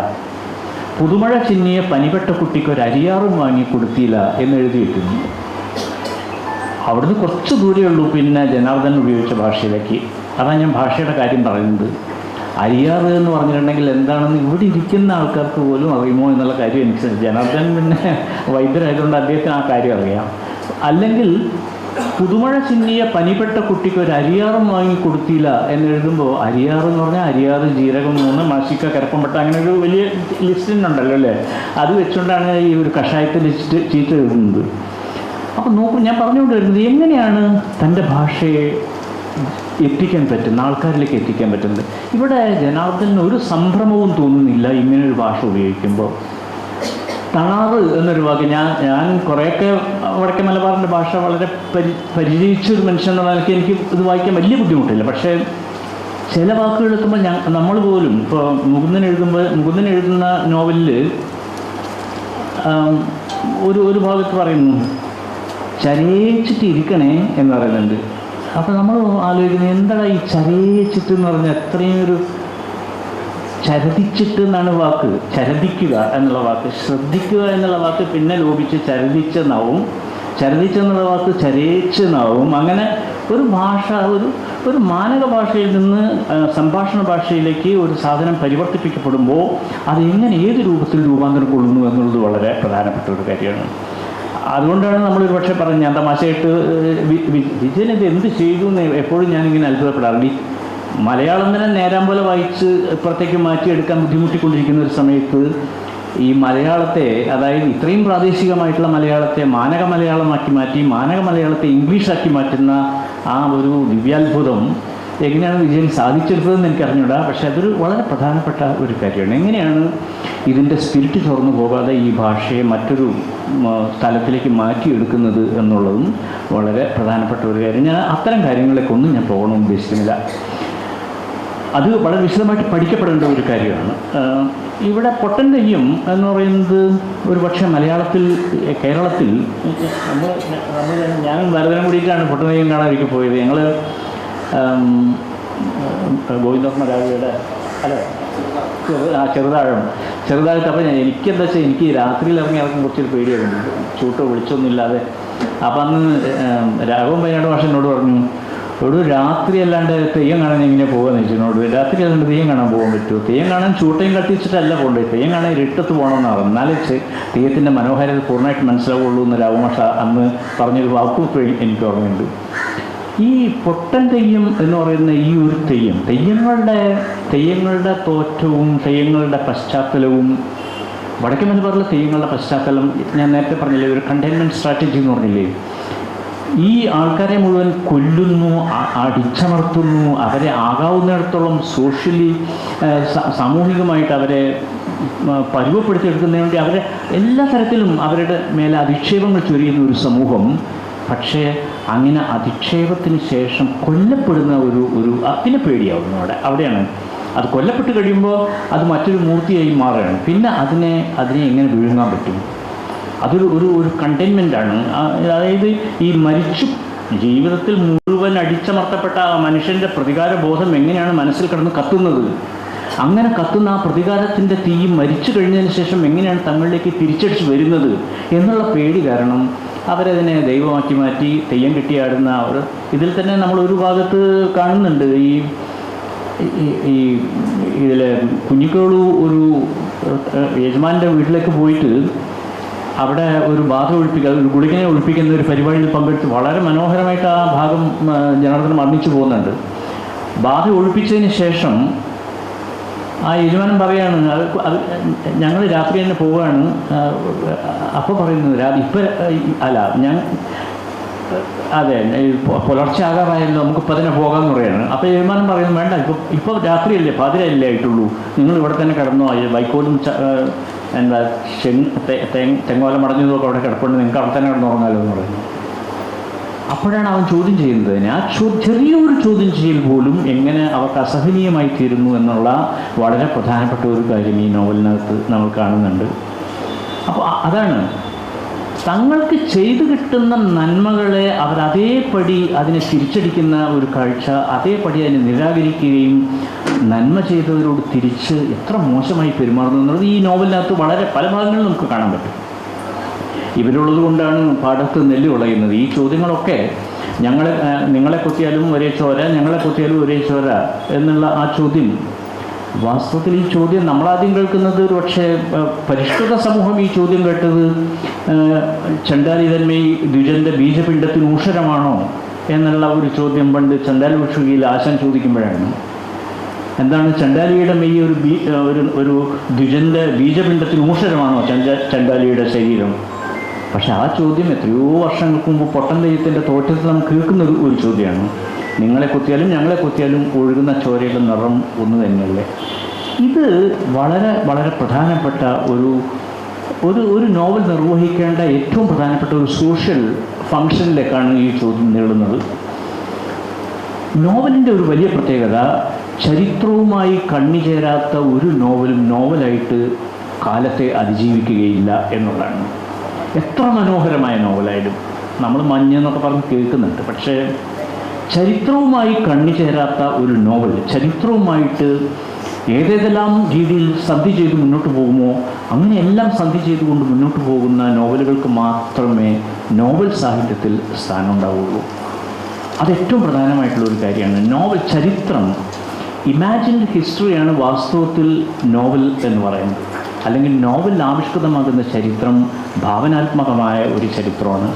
പുതുമഴ ചിന്നിയ പനിപെട്ട കുട്ടിക്ക് ഒരു അരിയാറും വാങ്ങി കൊടുത്തില്ല എന്നെഴുതി വയ്ക്കുന്നു. അവിടുന്ന് കുറച്ച് ദൂരമേ ഉള്ളൂ പിന്നെ ജനാർദ്ദൻ ഉപയോഗിച്ച ഭാഷയിലേക്ക്. അതാണ് ഞാൻ ഭാഷയുടെ കാര്യം പറയുന്നത്. അരിയാറ് എന്ന് പറഞ്ഞിട്ടുണ്ടെങ്കിൽ എന്താണെന്ന് ഇവിടെ ഇരിക്കുന്ന ആൾക്കാർക്ക് പോലും അറിയുമോ എന്നുള്ള കാര്യം എനിക്ക്, ജനാർദ്ദൻ പിന്നെ വൈദ്യരായതുകൊണ്ട് അദ്ദേഹത്തിന് ആ കാര്യം അറിയാം. അല്ലെങ്കിൽ പുതുമഴ ചിന്നിയ പനിപ്പെട്ട കുട്ടിക്ക് ഒരു അരിയാറും വാങ്ങി കൊടുത്തില്ല എന്നെഴുതുമ്പോൾ, അരിയാറ് എന്ന് പറഞ്ഞാൽ അരിയാറ്, ജീരകം, 3 മാസിക്ക, കരപ്പമ്പട്ട, അങ്ങനെ ഒരു വലിയ ലിസ്റ്റിനുണ്ടല്ലോ അല്ലേ. അത് വെച്ചുകൊണ്ടാണ് ഈ ഒരു കഷായത്തെ ലിസ്റ്റ് ചീറ്റ് എഴുതുന്നത്. അപ്പോൾ നോക്കൂ, ഞാൻ പറഞ്ഞുകൊണ്ട് വരുന്നത് എങ്ങനെയാണ് തൻ്റെ ഭാഷയെ എത്തിക്കാൻ പറ്റുന്ന, ആൾക്കാരിലേക്ക് എത്തിക്കാൻ പറ്റുന്നത്. ഇവിടെ ജനാർദ്ദന് ഒരു സംഭ്രമവും തോന്നുന്നില്ല ഇങ്ങനൊരു ഭാഷ ഉപയോഗിക്കുമ്പോൾ. തണാറ് എന്നൊരു വാക്ക്, ഞാൻ കുറേയൊക്കെ വടക്കേ മലബാറിൻ്റെ ഭാഷ വളരെ പരിചയിച്ചൊരു മനുഷ്യൻ എന്നുള്ള നിലയ്ക്ക് എനിക്ക് ഇത് വായിക്കാൻ വലിയ ബുദ്ധിമുട്ടില്ല. പക്ഷേ ചില വാക്കുകൾ എത്തുമ്പോൾ നമ്മൾ പോലും, ഇപ്പോൾ മുകുന്ദൻ എഴുതുന്ന നോവലിൽ ഒരു ഭാഗത്ത് പറയുന്നു ചരയിച്ചിട്ട് ഇരിക്കണേ എന്ന് പറയുന്നുണ്ട്. അപ്പോൾ നമ്മൾ ആലോചിക്കുന്നത് എന്താണ് ഈ ചരയിച്ചിട്ട് എന്ന് പറഞ്ഞാൽ, അത്രയും ഒരു ചരതിച്ചിട്ട് എന്നാണ് വാക്ക്, ചരതിക്കുക എന്നുള്ള വാക്ക്, ശ്രദ്ധിക്കുക എന്നുള്ള വാക്ക് പിന്നെ ലോപിച്ച് ചരതിച്ചെന്നാവും, ചരതിച്ചെന്നുള്ള വാക്ക് ചരയിച്ചെന്നാവും. അങ്ങനെ ഒരു ഭാഷ, ഒരു മാനക ഭാഷയിൽ നിന്ന് സംഭാഷണ ഭാഷയിലേക്ക് ഒരു സാധനം പരിവർത്തിപ്പിക്കപ്പെടുമ്പോൾ അത് എങ്ങനെ ഏത് രൂപത്തിൽ രൂപാന്തരം കൊള്ളുന്നു എന്നുള്ളത് വളരെ പ്രധാനപ്പെട്ട ഒരു കാര്യമാണ്. അതുകൊണ്ടാണ് നമ്മളൊരു പക്ഷേ പറഞ്ഞ്, ഞാൻ തമാശയായിട്ട് വിജയൻ ഇത് എന്ത് ചെയ്തു എന്ന് എപ്പോഴും ഞാനിങ്ങനെ അത്ഭുതപ്പെടാറുണ്ട്. മലയാളം തന്നെ നേരാൻ പോലെ വായിച്ച് ഇപ്പുറത്തേക്ക് മാറ്റിയെടുക്കാൻ ബുദ്ധിമുട്ടിക്കൊണ്ടിരിക്കുന്ന ഒരു സമയത്ത് ഈ മലയാളത്തെ, അതായത് ഇത്രയും പ്രാദേശികമായിട്ടുള്ള മലയാളത്തെ മാനക മലയാളമാക്കി മാറ്റി മാനക മലയാളത്തെ ഇംഗ്ലീഷാക്കി മാറ്റുന്ന ആ ഒരു ദിവ്യാത്ഭുതം എങ്ങനെയാണ് വിജയൻ സാധിച്ചെടുത്തതെന്ന് എനിക്കറിഞ്ഞൂടാ. പക്ഷെ അതൊരു വളരെ പ്രധാനപ്പെട്ട ഒരു കാര്യമാണ്. എങ്ങനെയാണ് ഇതിൻ്റെ സ്പിരിറ്റ് തുറന്നു പോകാതെ ഈ ഭാഷയെ മറ്റൊരു സ്ഥലത്തിലേക്ക് മാറ്റിയെടുക്കുന്നത് എന്നുള്ളതും വളരെ പ്രധാനപ്പെട്ട ഒരു കാര്യം. ഞാൻ അത്തരം കാര്യങ്ങളിലേക്കൊന്നും ഞാൻ പോകണമെന്ന് ഉദ്ദേശിക്കുന്നില്ല. അത് വളരെ വിശദമായിട്ട് പഠിക്കപ്പെടേണ്ട ഒരു കാര്യമാണ്. ഇവിടെ പൊട്ടൻ തെയ്യം എന്ന് പറയുന്നത് ഒരു പക്ഷേ കേരളത്തിൽ ഞാനും ഭരതനും കൂടിയിട്ടാണ് പൊട്ടൻ തെയ്യം കാണാൻ ഒരിക്കൽ പോയത്. ഞങ്ങൾ ഗോവിന്ദവർമ്മ രാജയുടെ ചെറുതായിട്ട്. അപ്പോൾ എനിക്കെന്താ വെച്ചാൽ, എനിക്ക് രാത്രിയിൽ ഇറങ്ങി കുറച്ചൊരു പേടിയായിരുന്നു, ചൂട്ടോ വിളിച്ചൊന്നും ഇല്ലാതെ. അപ്പം അന്ന് രാഘവൻ വയനാട് മാഷ് എന്നോട് പറഞ്ഞു, ഒരു രാത്രി അല്ലാണ്ട് തെയ്യം കാണാൻ എങ്ങനെ പോകാമെന്ന് ചോദിച്ചതിനോട്. രാത്രി അല്ലാണ്ട് തെയ്യം കാണാൻ പോകാൻ പറ്റുമോ? തെയ്യം കാണാൻ ചൂട്ടയും കത്തിച്ചിട്ടല്ല പോകേണ്ടത്, തെയ്യം കാണാൻ ഇരുട്ടത്ത് പോകണമെന്നാണ്. എന്നാലേ തെയ്യത്തിൻ്റെ മനോഹാരിത പൂർണ്ണമായിട്ട് മനസ്സിലാവുള്ളൂ എന്ന് രാഘവമാഷ അന്ന് പറഞ്ഞൊരു വാക്കും എനിക്ക് ഓർമ്മയുണ്ട്. ഈ പൊട്ടൻ തെയ്യം എന്ന് പറയുന്ന ഈ ഒരു തെയ്യങ്ങളുടെ തോറ്റവും തെയ്യങ്ങളുടെ പശ്ചാത്തലവും, വടക്കേ മലബാറിലെ തെയ്യങ്ങളുടെ പശ്ചാത്തലം ഞാൻ നേരത്തെ പറഞ്ഞില്ലേ, ഒരു കണ്ടെയ്ൻമെൻറ്റ് സ്ട്രാറ്റജി എന്ന് പറഞ്ഞില്ലേ. ഈ ആൾക്കാരെ മുഴുവൻ കൊല്ലുന്നു, അടിച്ചമർത്തുന്നു, അവരെ ആകാവുന്നിടത്തോളം സോഷ്യലി സാമൂഹികമായിട്ട് അവരെ പരുവപ്പെടുത്തിയെടുക്കുന്നതിന് വേണ്ടി അവരെ എല്ലാ തരത്തിലും അവരുടെ മേലെ അധിക്ഷേപങ്ങൾ ചൊരിയുന്ന ഒരു സമൂഹം. പക്ഷേ അങ്ങനെ അധിക്ഷേപത്തിന് ശേഷം കൊല്ലപ്പെടുന്ന ഒരു അതിനെ പേടിയാവുന്നു. അവിടെയാണ് അത് കൊല്ലപ്പെട്ട് കഴിയുമ്പോൾ അത് മറ്റൊരു മൂർത്തിയായി മാറുകയാണ്. പിന്നെ അതിനെ എങ്ങനെ വിഴുങ്ങാൻ പറ്റും? അതൊരു കണ്ടെയ്ൻമെൻ്റാണ്. അതായത് ഈ ജീവിതത്തിൽ മുഴുവൻ അടിച്ചമർത്തപ്പെട്ട ആ മനുഷ്യൻ്റെ പ്രതികാര ബോധം എങ്ങനെയാണ് മനസ്സിൽ കിടന്ന് കത്തുന്നത്, അങ്ങനെ കത്തുന്ന ആ പ്രതികാരത്തിൻ്റെ തീ മരിച്ചു കഴിഞ്ഞതിന് ശേഷം എങ്ങനെയാണ് തങ്ങളിലേക്ക് തിരിച്ചടിച്ച് വരുന്നത് എന്നുള്ള പേടി കാരണം അവരതിനെ ദൈവമാക്കി മാറ്റി തെയ്യം കെട്ടിയാടുന്ന ഇതിൽ തന്നെ നമ്മൾ ഒരു ഭാഗത്ത് കാണുന്നുണ്ട്. ഈ ഇതിലെ കുഞ്ഞിക്കോളു ഒരു യജമാൻ്റെ വീട്ടിലേക്ക് പോയിട്ട് അവിടെ ഒരു ബാധ ഒഴിപ്പിക്കുക, ഒരു ഗുളികനെ ഒഴിപ്പിക്കുന്ന ഒരു പരിപാടിയിൽ പങ്കെടുത്ത് വളരെ മനോഹരമായിട്ട് ആ ഭാഗം ജനാർദ്ദനം വർണ്ണിച്ചു പോകുന്നുണ്ട്. ബാധ ഒഴിപ്പിച്ചതിന് ശേഷം ആ യജമാനൻ പറയാണ്, അത് ഞങ്ങൾ രാത്രി തന്നെ പോവുകയാണ്. അപ്പോൾ പറയുന്നത് അതെ, പുലർച്ചെ ആകാറായല്ലോ, നമുക്കിപ്പോൾ തന്നെ പോകാമെന്ന് പറയുകയാണ്. അപ്പോൾ യജമാനൻ പറയുന്നത് വേണ്ട, ഇപ്പോൾ രാത്രിയല്ലേ, പാതിരയല്ലേ ആയിട്ടുള്ളൂ, നിങ്ങൾ ഇവിടെ തന്നെ കിടന്നോ, വൈക്കോലും എന്താ തെങ്ങോല മടഞ്ഞതൊക്കെ അവിടെ കിടപ്പുണ്ട്, നിങ്ങൾക്ക് അവിടെ തന്നെ കിടന്നുറങ്ങാലോ എന്ന് പറയുന്നു. അപ്പോഴാണ് അവൻ ചോദ്യം ചെയ്യുന്നത്. ആ ചെറിയൊരു ചോദ്യം ചെയ്യൽ പോലും എങ്ങനെ അവർക്ക് അസഹനീയമായി തീരുന്നു എന്നുള്ള വളരെ പ്രധാനപ്പെട്ട ഒരു കാര്യം ഈ നോവലിനകത്ത് നമ്മൾ കാണുന്നുണ്ട്. അപ്പോൾ അതാണ്, തങ്ങൾക്ക് ചെയ്തു കിട്ടുന്ന നന്മകളെ അവർ അതേപടി അതിനെ തിരിച്ചടിക്കുന്ന ഒരു കാഴ്ച, അതേപടി അതിനെ നിരാകരിക്കുകയും നന്മ ചെയ്തവരോട് തിരിച്ച് എത്ര മോശമായി പെരുമാറുന്നു എന്നുള്ളത് ഈ നോവലിനകത്ത് വളരെ പല ഭാഗങ്ങളിൽ നമുക്ക് കാണാൻ പറ്റും. ഇവരുള്ളത് കൊണ്ടാണ് പാടത്ത് നെല്ല് വിളയുന്നത്. ഈ ചോദ്യങ്ങളൊക്കെ നിങ്ങളെ കൊത്തിയാലും ഒരേ ചോര, ഞങ്ങളെ കൊത്തിയാലും ഒരേ ചോര എന്നുള്ള ആ ചോദ്യം, വാസ്തവത്തിൽ ഈ ചോദ്യം നമ്മളാദ്യം കേൾക്കുന്നത് ഒരു പക്ഷേ പരിഷ്കൃത സമൂഹം ഈ ചോദ്യം കേട്ടത് ചണ്ടാലി തന്മേ ദ്വിജൻ്റെ ബീജപിണ്ഡത്തിന് ഊഷരമാണോ എന്നുള്ള ഒരു ചോദ്യം പണ്ട് ചണ്ടാലി ഭിക്ഷുകിയിൽ ആശാൻ ചോദിക്കുമ്പോഴാണ്. എന്താണ് ചണ്ടാലിയുടെ മെയ് ഒരു ദ്വിജൻ്റെ ബീജപിണ്ഡത്തിന് ഊഷരമാണോ ചണ്ടാലിയുടെ ശരീരം? പക്ഷെ ആ ചോദ്യം എത്രയോ വർഷങ്ങൾക്ക് മുമ്പ് പൊട്ടൻ തെയ്യത്തിൻ്റെ തോറ്റത്തിൽ നമുക്ക് കേൾക്കുന്ന ഒരു ചോദ്യമാണ്. നിങ്ങളെ കൊത്തിയാലും ഞങ്ങളെ കൊത്തിയാലും ഒഴുകുന്ന ചോരയുടെ നിറം ഒന്ന് തന്നെയല്ലേ? ഇത് വളരെ വളരെ പ്രധാനപ്പെട്ട ഒരു നോവൽ നിർവഹിക്കേണ്ട ഏറ്റവും പ്രധാനപ്പെട്ട ഒരു സോഷ്യൽ ഫങ്ഷനിലേക്കാണ് ഈ ചോദ്യം നീളുന്നത്. നോവലിൻ്റെ ഒരു വലിയ പ്രത്യേകത, ചരിത്രവുമായി കണ്ണിചേരാത്ത ഒരു നോവലും നോവലായിട്ട് കാലത്തെ അതിജീവിക്കുകയില്ല എന്നുള്ളതാണ്. എത്ര മനോഹരമായ നോവലായാലും നമ്മൾ മഞ്ഞെന്നൊക്കെ പറഞ്ഞ് കേൾക്കുന്നുണ്ട്, പക്ഷേ ചരിത്രവുമായി കണ്ണിചേരാത്ത ഒരു നോവൽ, ചരിത്രവുമായിട്ട് ഏതേതെല്ലാം രീതിയിൽ സന്ധി ചെയ്ത് മുന്നോട്ട് പോകുമോ അങ്ങനെയെല്ലാം സന്ധി ചെയ്തുകൊണ്ട് മുന്നോട്ട് പോകുന്ന നോവലുകൾക്ക് മാത്രമേ നോവൽ സാഹിത്യത്തിൽ സ്ഥാനം ഉണ്ടാവുകയുള്ളൂ. അതേറ്റവും പ്രധാനമായിട്ടുള്ളൊരു കാര്യമാണ്. നോവൽ ചരിത്രം, ഇമാജിൻഡ് ഹിസ്റ്ററിയാണ് വാസ്തവത്തിൽ നോവൽ എന്ന് പറയുന്നത്. അല്ലെങ്കിൽ നോവലിൽ ആവിഷ്കൃതമാകുന്ന ചരിത്രം ഭാവനാത്മകമായ ഒരു ചരിത്രമാണ്.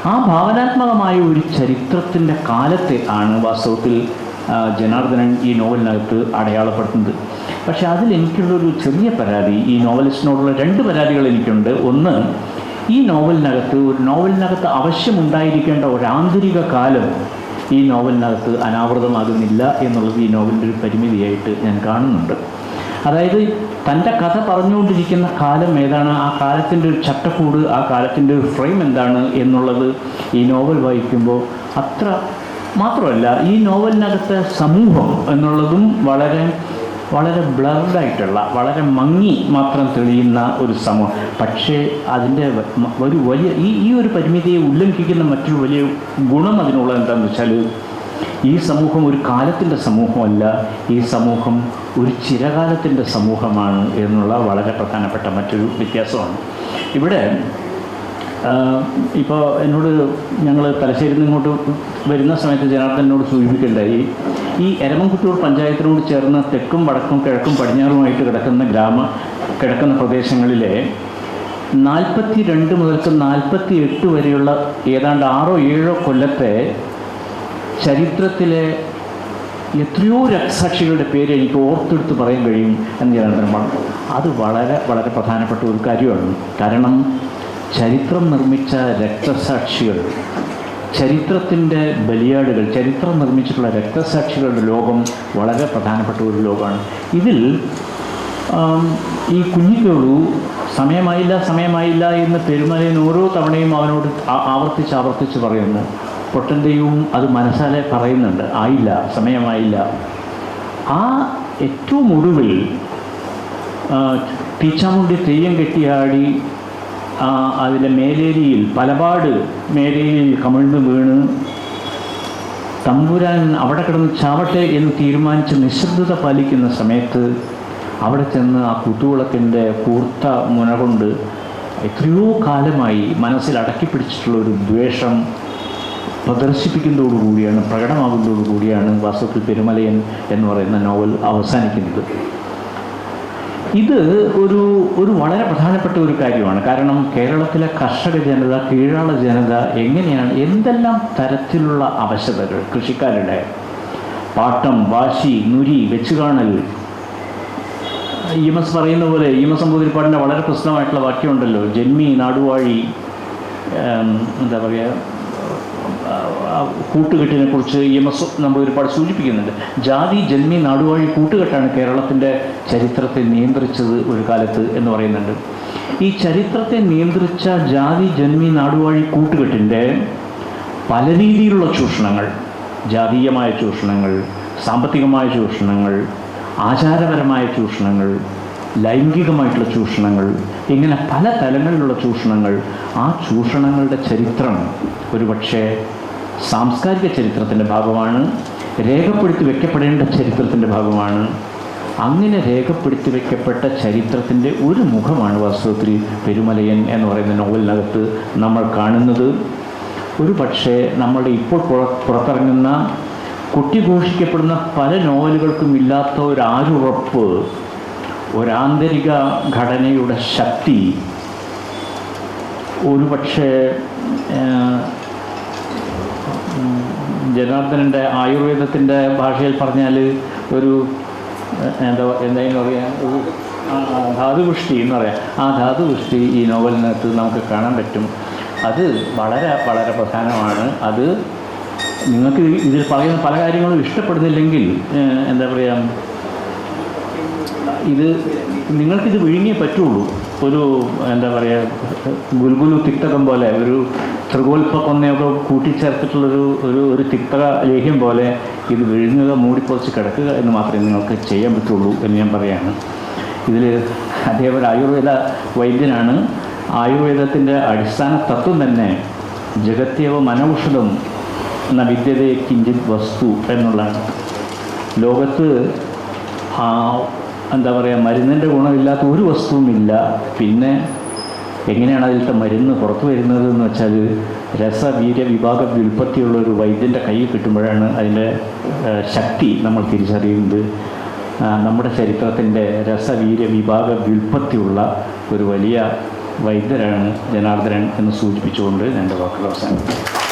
ആ ഭാവനാത്മകമായ ഒരു ചരിത്രത്തിൻ്റെ കാലത്തെ ആണ് വാസ്തവത്തിൽ ജനാർദ്ദനൻ ഈ നോവലിനകത്ത് അടയാളപ്പെടുത്തുന്നത്. പക്ഷേ അതിലെനിക്കുള്ളൊരു ചെറിയ പരാതി, ഈ നോവലിസ്റ്റിനോടുള്ള 2 പരാതികൾ എനിക്കുണ്ട്. ഒന്ന്, ഈ നോവലിനകത്ത് ആവശ്യമുണ്ടായിരിക്കേണ്ട ഒരു ആന്തരിക കാലം ഈ നോവലിനകത്ത് അനാവൃതമാകുന്നില്ല എന്നുള്ളത് ഈ നോവലിൻ്റെ ഒരു പരിമിതിയായിട്ട് ഞാൻ കാണുന്നുണ്ട്. അതായത് തൻ്റെ കഥ പറഞ്ഞുകൊണ്ടിരിക്കുന്ന കാലം ഏതാണ്, ആ കാലത്തിൻ്റെ ഒരു ചട്ടക്കൂട്, ആ കാലത്തിൻ്റെ ഒരു ഫ്രെയിം എന്താണ് എന്നുള്ളത് ഈ നോവൽ വായിക്കുമ്പോൾ അത്ര മാത്രമല്ല, ഈ നോവലിനകത്തെ സമൂഹം എന്നുള്ളതും വളരെ വളരെ ബ്ലർഡായിട്ടുള്ള, വളരെ മങ്ങി മാത്രം തെളിയുന്ന ഒരു സമൂഹം. പക്ഷേ അതിൻ്റെ ഒരു വലിയ ഈ ഒരു പരിമിതിയെ ഉല്ലംഘിക്കുന്ന മറ്റൊരു വലിയ ഗുണം അതിനുള്ളത് എന്താണെന്ന് വെച്ചാൽ, ഈ സമൂഹം ഒരു കാലത്തിൻ്റെ സമൂഹമല്ല, ഈ സമൂഹം ഒരു ചിരകാലത്തിൻ്റെ സമൂഹമാണ് എന്നുള്ള വളരെ പ്രധാനപ്പെട്ട മറ്റൊരു വ്യത്യാസമാണ്. ഇവിടെ ഇപ്പോൾ എന്നോട് ഞങ്ങൾ തലശ്ശേരിയിൽ നിന്ന് ഇങ്ങോട്ട് വരുന്ന സമയത്ത് ജനാർദ്ദനോട് സൂചിപ്പിക്കുകയുണ്ടായി, ഈ എരമംകുറ്റൂർ പഞ്ചായത്തിനോട് ചേർന്ന് തെക്കും വടക്കും കിഴക്കും പടിഞ്ഞാറുമായിട്ട് കിടക്കുന്ന പ്രദേശങ്ങളിലെ 42 മുതൽക്ക് 48 വരെയുള്ള ഏതാണ്ട് 6-7 കൊല്ലത്തെ ചരിത്രത്തിലെ എത്രയോ രക്തസാക്ഷികളുടെ പേര് എനിക്ക് ഓർത്തെടുത്ത് പറയാൻ കഴിയും എന്ന് ജനാർദ്ദനൻ പറഞ്ഞു. അത് വളരെ വളരെ പ്രധാനപ്പെട്ട ഒരു കാര്യമാണ്. കാരണം ചരിത്രം നിർമ്മിച്ച രക്തസാക്ഷികൾ, ചരിത്രത്തിൻ്റെ ബലിയാടുകൾ, ചരിത്രം നിർമ്മിച്ചിട്ടുള്ള രക്തസാക്ഷികളുടെ ലോകം വളരെ പ്രധാനപ്പെട്ട ഒരു ലോകമാണ്. ഇതിൽ ഈ കുഞ്ഞിക്കേളു സമയമായില്ല എന്ന് പെരുമലയിൽ ഓരോ തവണയും അവനോട് ആവർത്തിച്ച് പറയുന്നു. പൊട്ടൻ്റെയും അത് മനസ്സാലെ പറയുന്നുണ്ട്, ആയില്ല, സമയമായില്ല. ആ ഏറ്റവും ഒടുവിൽ തീച്ചാമുണ്ടി തെയ്യം കെട്ടിയാടി അതിൻ്റെ മേലേരിയിൽ പലപാട് മേലേരിയിൽ കമിഴ്ന്ന് വീണ് തമ്പുരാൻ അവിടെ കിടന്ന് ചാവട്ടെ എന്ന് തീരുമാനിച്ച് നിശബ്ദത പാലിക്കുന്ന സമയത്ത് അവിടെ ചെന്ന് ആ കുത്തുവിളക്കിൻ്റെ കൂർത്ത മുന കൊണ്ട് എത്രയോ കാലമായി മനസ്സിൽ അടക്കി പിടിച്ചിട്ടുള്ള ഒരു ദ്വേഷം പ്രദർശിപ്പിക്കുന്നതോടുകൂടിയാണ്, പ്രകടമാകുന്നതോടുകൂടിയാണ് വാസ്തവത്തിൽ പെരുമലയൻ എന്ന് പറയുന്ന നോവൽ അവസാനിക്കുന്നത്. ഇത് ഒരു വളരെ പ്രധാനപ്പെട്ട ഒരു കാര്യമാണ്. കാരണം കേരളത്തിലെ കർഷക ജനത, കീഴാള ജനത എങ്ങനെയാണ്, എന്തെല്ലാം തരത്തിലുള്ള അവശതകൾ, കൃഷിക്കാരുടെ പാട്ടം, വാശി, നുരി, വെച്ചുകാണൽ, ഇ.എം.എസ് പറയുന്ന പോലെ, ഇ.എം.എസ് നമ്പൂതിരിപ്പാടിൻ്റെ വളരെ പ്രസിദ്ധമായിട്ടുള്ള വാക്യമുണ്ടല്ലോ, ജന്മി നാടുവാഴി, എന്താ പറയുക, കൂട്ടുകെട്ടിനെ കുറിച്ച് EMS നമ്മൾ ഒരുപാട് സൂചിപ്പിക്കുന്നുണ്ട്. ജാതി ജന്മി നാടുവാഴി കൂട്ടുകെട്ടാണ് കേരളത്തിൻ്റെ ചരിത്രത്തെ നിയന്ത്രിച്ചത് ഒരു കാലത്ത് എന്ന് പറയുന്നുണ്ട്. ഈ ചരിത്രത്തെ നിയന്ത്രിച്ച ജാതി ജന്മി നാടുവാഴി കൂട്ടുകെട്ടിൻ്റെ പല രീതിയിലുള്ള ചൂഷണങ്ങൾ, ജാതീയമായ ചൂഷണങ്ങൾ, സാമ്പത്തികമായ ചൂഷണങ്ങൾ, ആചാരപരമായ ചൂഷണങ്ങൾ, ലൈംഗികമായിട്ടുള്ള ചൂഷണങ്ങൾ, ഇങ്ങനെ പല തലങ്ങളിലുള്ള ചൂഷണങ്ങൾ, ആ ചൂഷണങ്ങളുടെ ചരിത്രം ഒരുപക്ഷെ സാംസ്കാരിക ചരിത്രത്തിൻ്റെ ഭാഗമാണ്, രേഖപ്പെടുത്തി വയ്ക്കപ്പെടേണ്ട ചരിത്രത്തിൻ്റെ ഭാഗമാണ്. അങ്ങനെ രേഖപ്പെടുത്തി വയ്ക്കപ്പെട്ട ചരിത്രത്തിൻ്റെ ഒരു മുഖമാണ് വാസ്തവത്തിൽ പെരുമലയൻ എന്ന് പറയുന്ന നോവലിനകത്ത് നമ്മൾ കാണുന്നത്. ഒരു പക്ഷേ നമ്മളുടെ ഇപ്പോൾ പുറത്തിറങ്ങുന്ന കൊട്ടിഘോഷിക്കപ്പെടുന്ന പല നോവലുകൾക്കും ഇല്ലാത്ത ഒരാരുറപ്പ്, ഒരാന്തരിക ഘടനയുടെ ശക്തി ഒരു പക്ഷേ ജനാർദ്ദനൻ്റെ ആയുർവേദത്തിൻ്റെ ഭാഷയിൽ പറഞ്ഞാൽ ഒരു എന്തായാലും പറയാം, ഒരു ധാതുപുഷ്ടി എന്ന് പറയാം. ആ ധാതുപുഷ്ടി ഈ നോവലിനകത്ത് നമുക്ക് കാണാൻ പറ്റും. അത് വളരെ വളരെ പ്രധാനമാണ്. അത് നിങ്ങൾക്ക് ഇതിൽ പറയുന്ന പല കാര്യങ്ങളും ഇഷ്ടപ്പെടുന്നില്ലെങ്കിൽ എന്താ പറയുക, ഇത് നിങ്ങൾക്കിത് വിഴുങ്ങിയേ പറ്റുള്ളൂ. ഒരു എന്താ പറയുക, ഗുൽഗുലു തിക്തകം പോലെ, ഒരു ത്രികോൽപ്പൊന്നയൊക്കെ കൂട്ടിച്ചേർത്തിട്ടുള്ളൊരു ഒരു തിക്തക ലേഹ്യം പോലെ ഇത് വിഴുങ്ങുക, മൂടിപ്പൊളിച്ച് കിടക്കുക എന്ന് മാത്രമേ നിങ്ങൾക്ക് ചെയ്യാൻ പറ്റുള്ളൂ എന്ന് ഞാൻ പറയുകയാണ്. ഇതിൽ അതേപോലെ ആയുർവേദ വൈദ്യനാണ്. ആയുർവേദത്തിൻ്റെ അടിസ്ഥാന തത്വം തന്നെ ജഗത്യേവ മനൌഷധം എന്ന വിദ്യതയെ കിഞ്ചിത് വസ്തു എന്നുള്ളതാണ്. ലോകത്ത് എന്താ പറയുക, മരുന്നിൻ്റെ ഗുണമില്ലാത്ത ഒരു വസ്തുവുമില്ല. പിന്നെ എങ്ങനെയാണ് അതിലത്തെ മരുന്ന് പുറത്തു വരുന്നത് എന്ന് വെച്ചാൽ രസവീര്യ വിഭാഗ വ്യുൽപ്പത്തിയുള്ള ഒരു വൈദ്യൻ്റെ കയ്യിൽ കിട്ടുമ്പോഴാണ് അതിൻ്റെ ശക്തി നമ്മൾ തിരിച്ചറിയുന്നത്. നമ്മുടെ ചരിത്രത്തിൻ്റെ രസവീര്യ വിഭാഗ വ്യുൽപ്പത്തിയുള്ള ഒരു വലിയ വൈദ്യരാണ് ജനാർദ്ദനൻ എന്ന് സൂചിപ്പിച്ചുകൊണ്ട് എൻ്റെ വാക്കുകൾ അവസാനിപ്പിക്കും.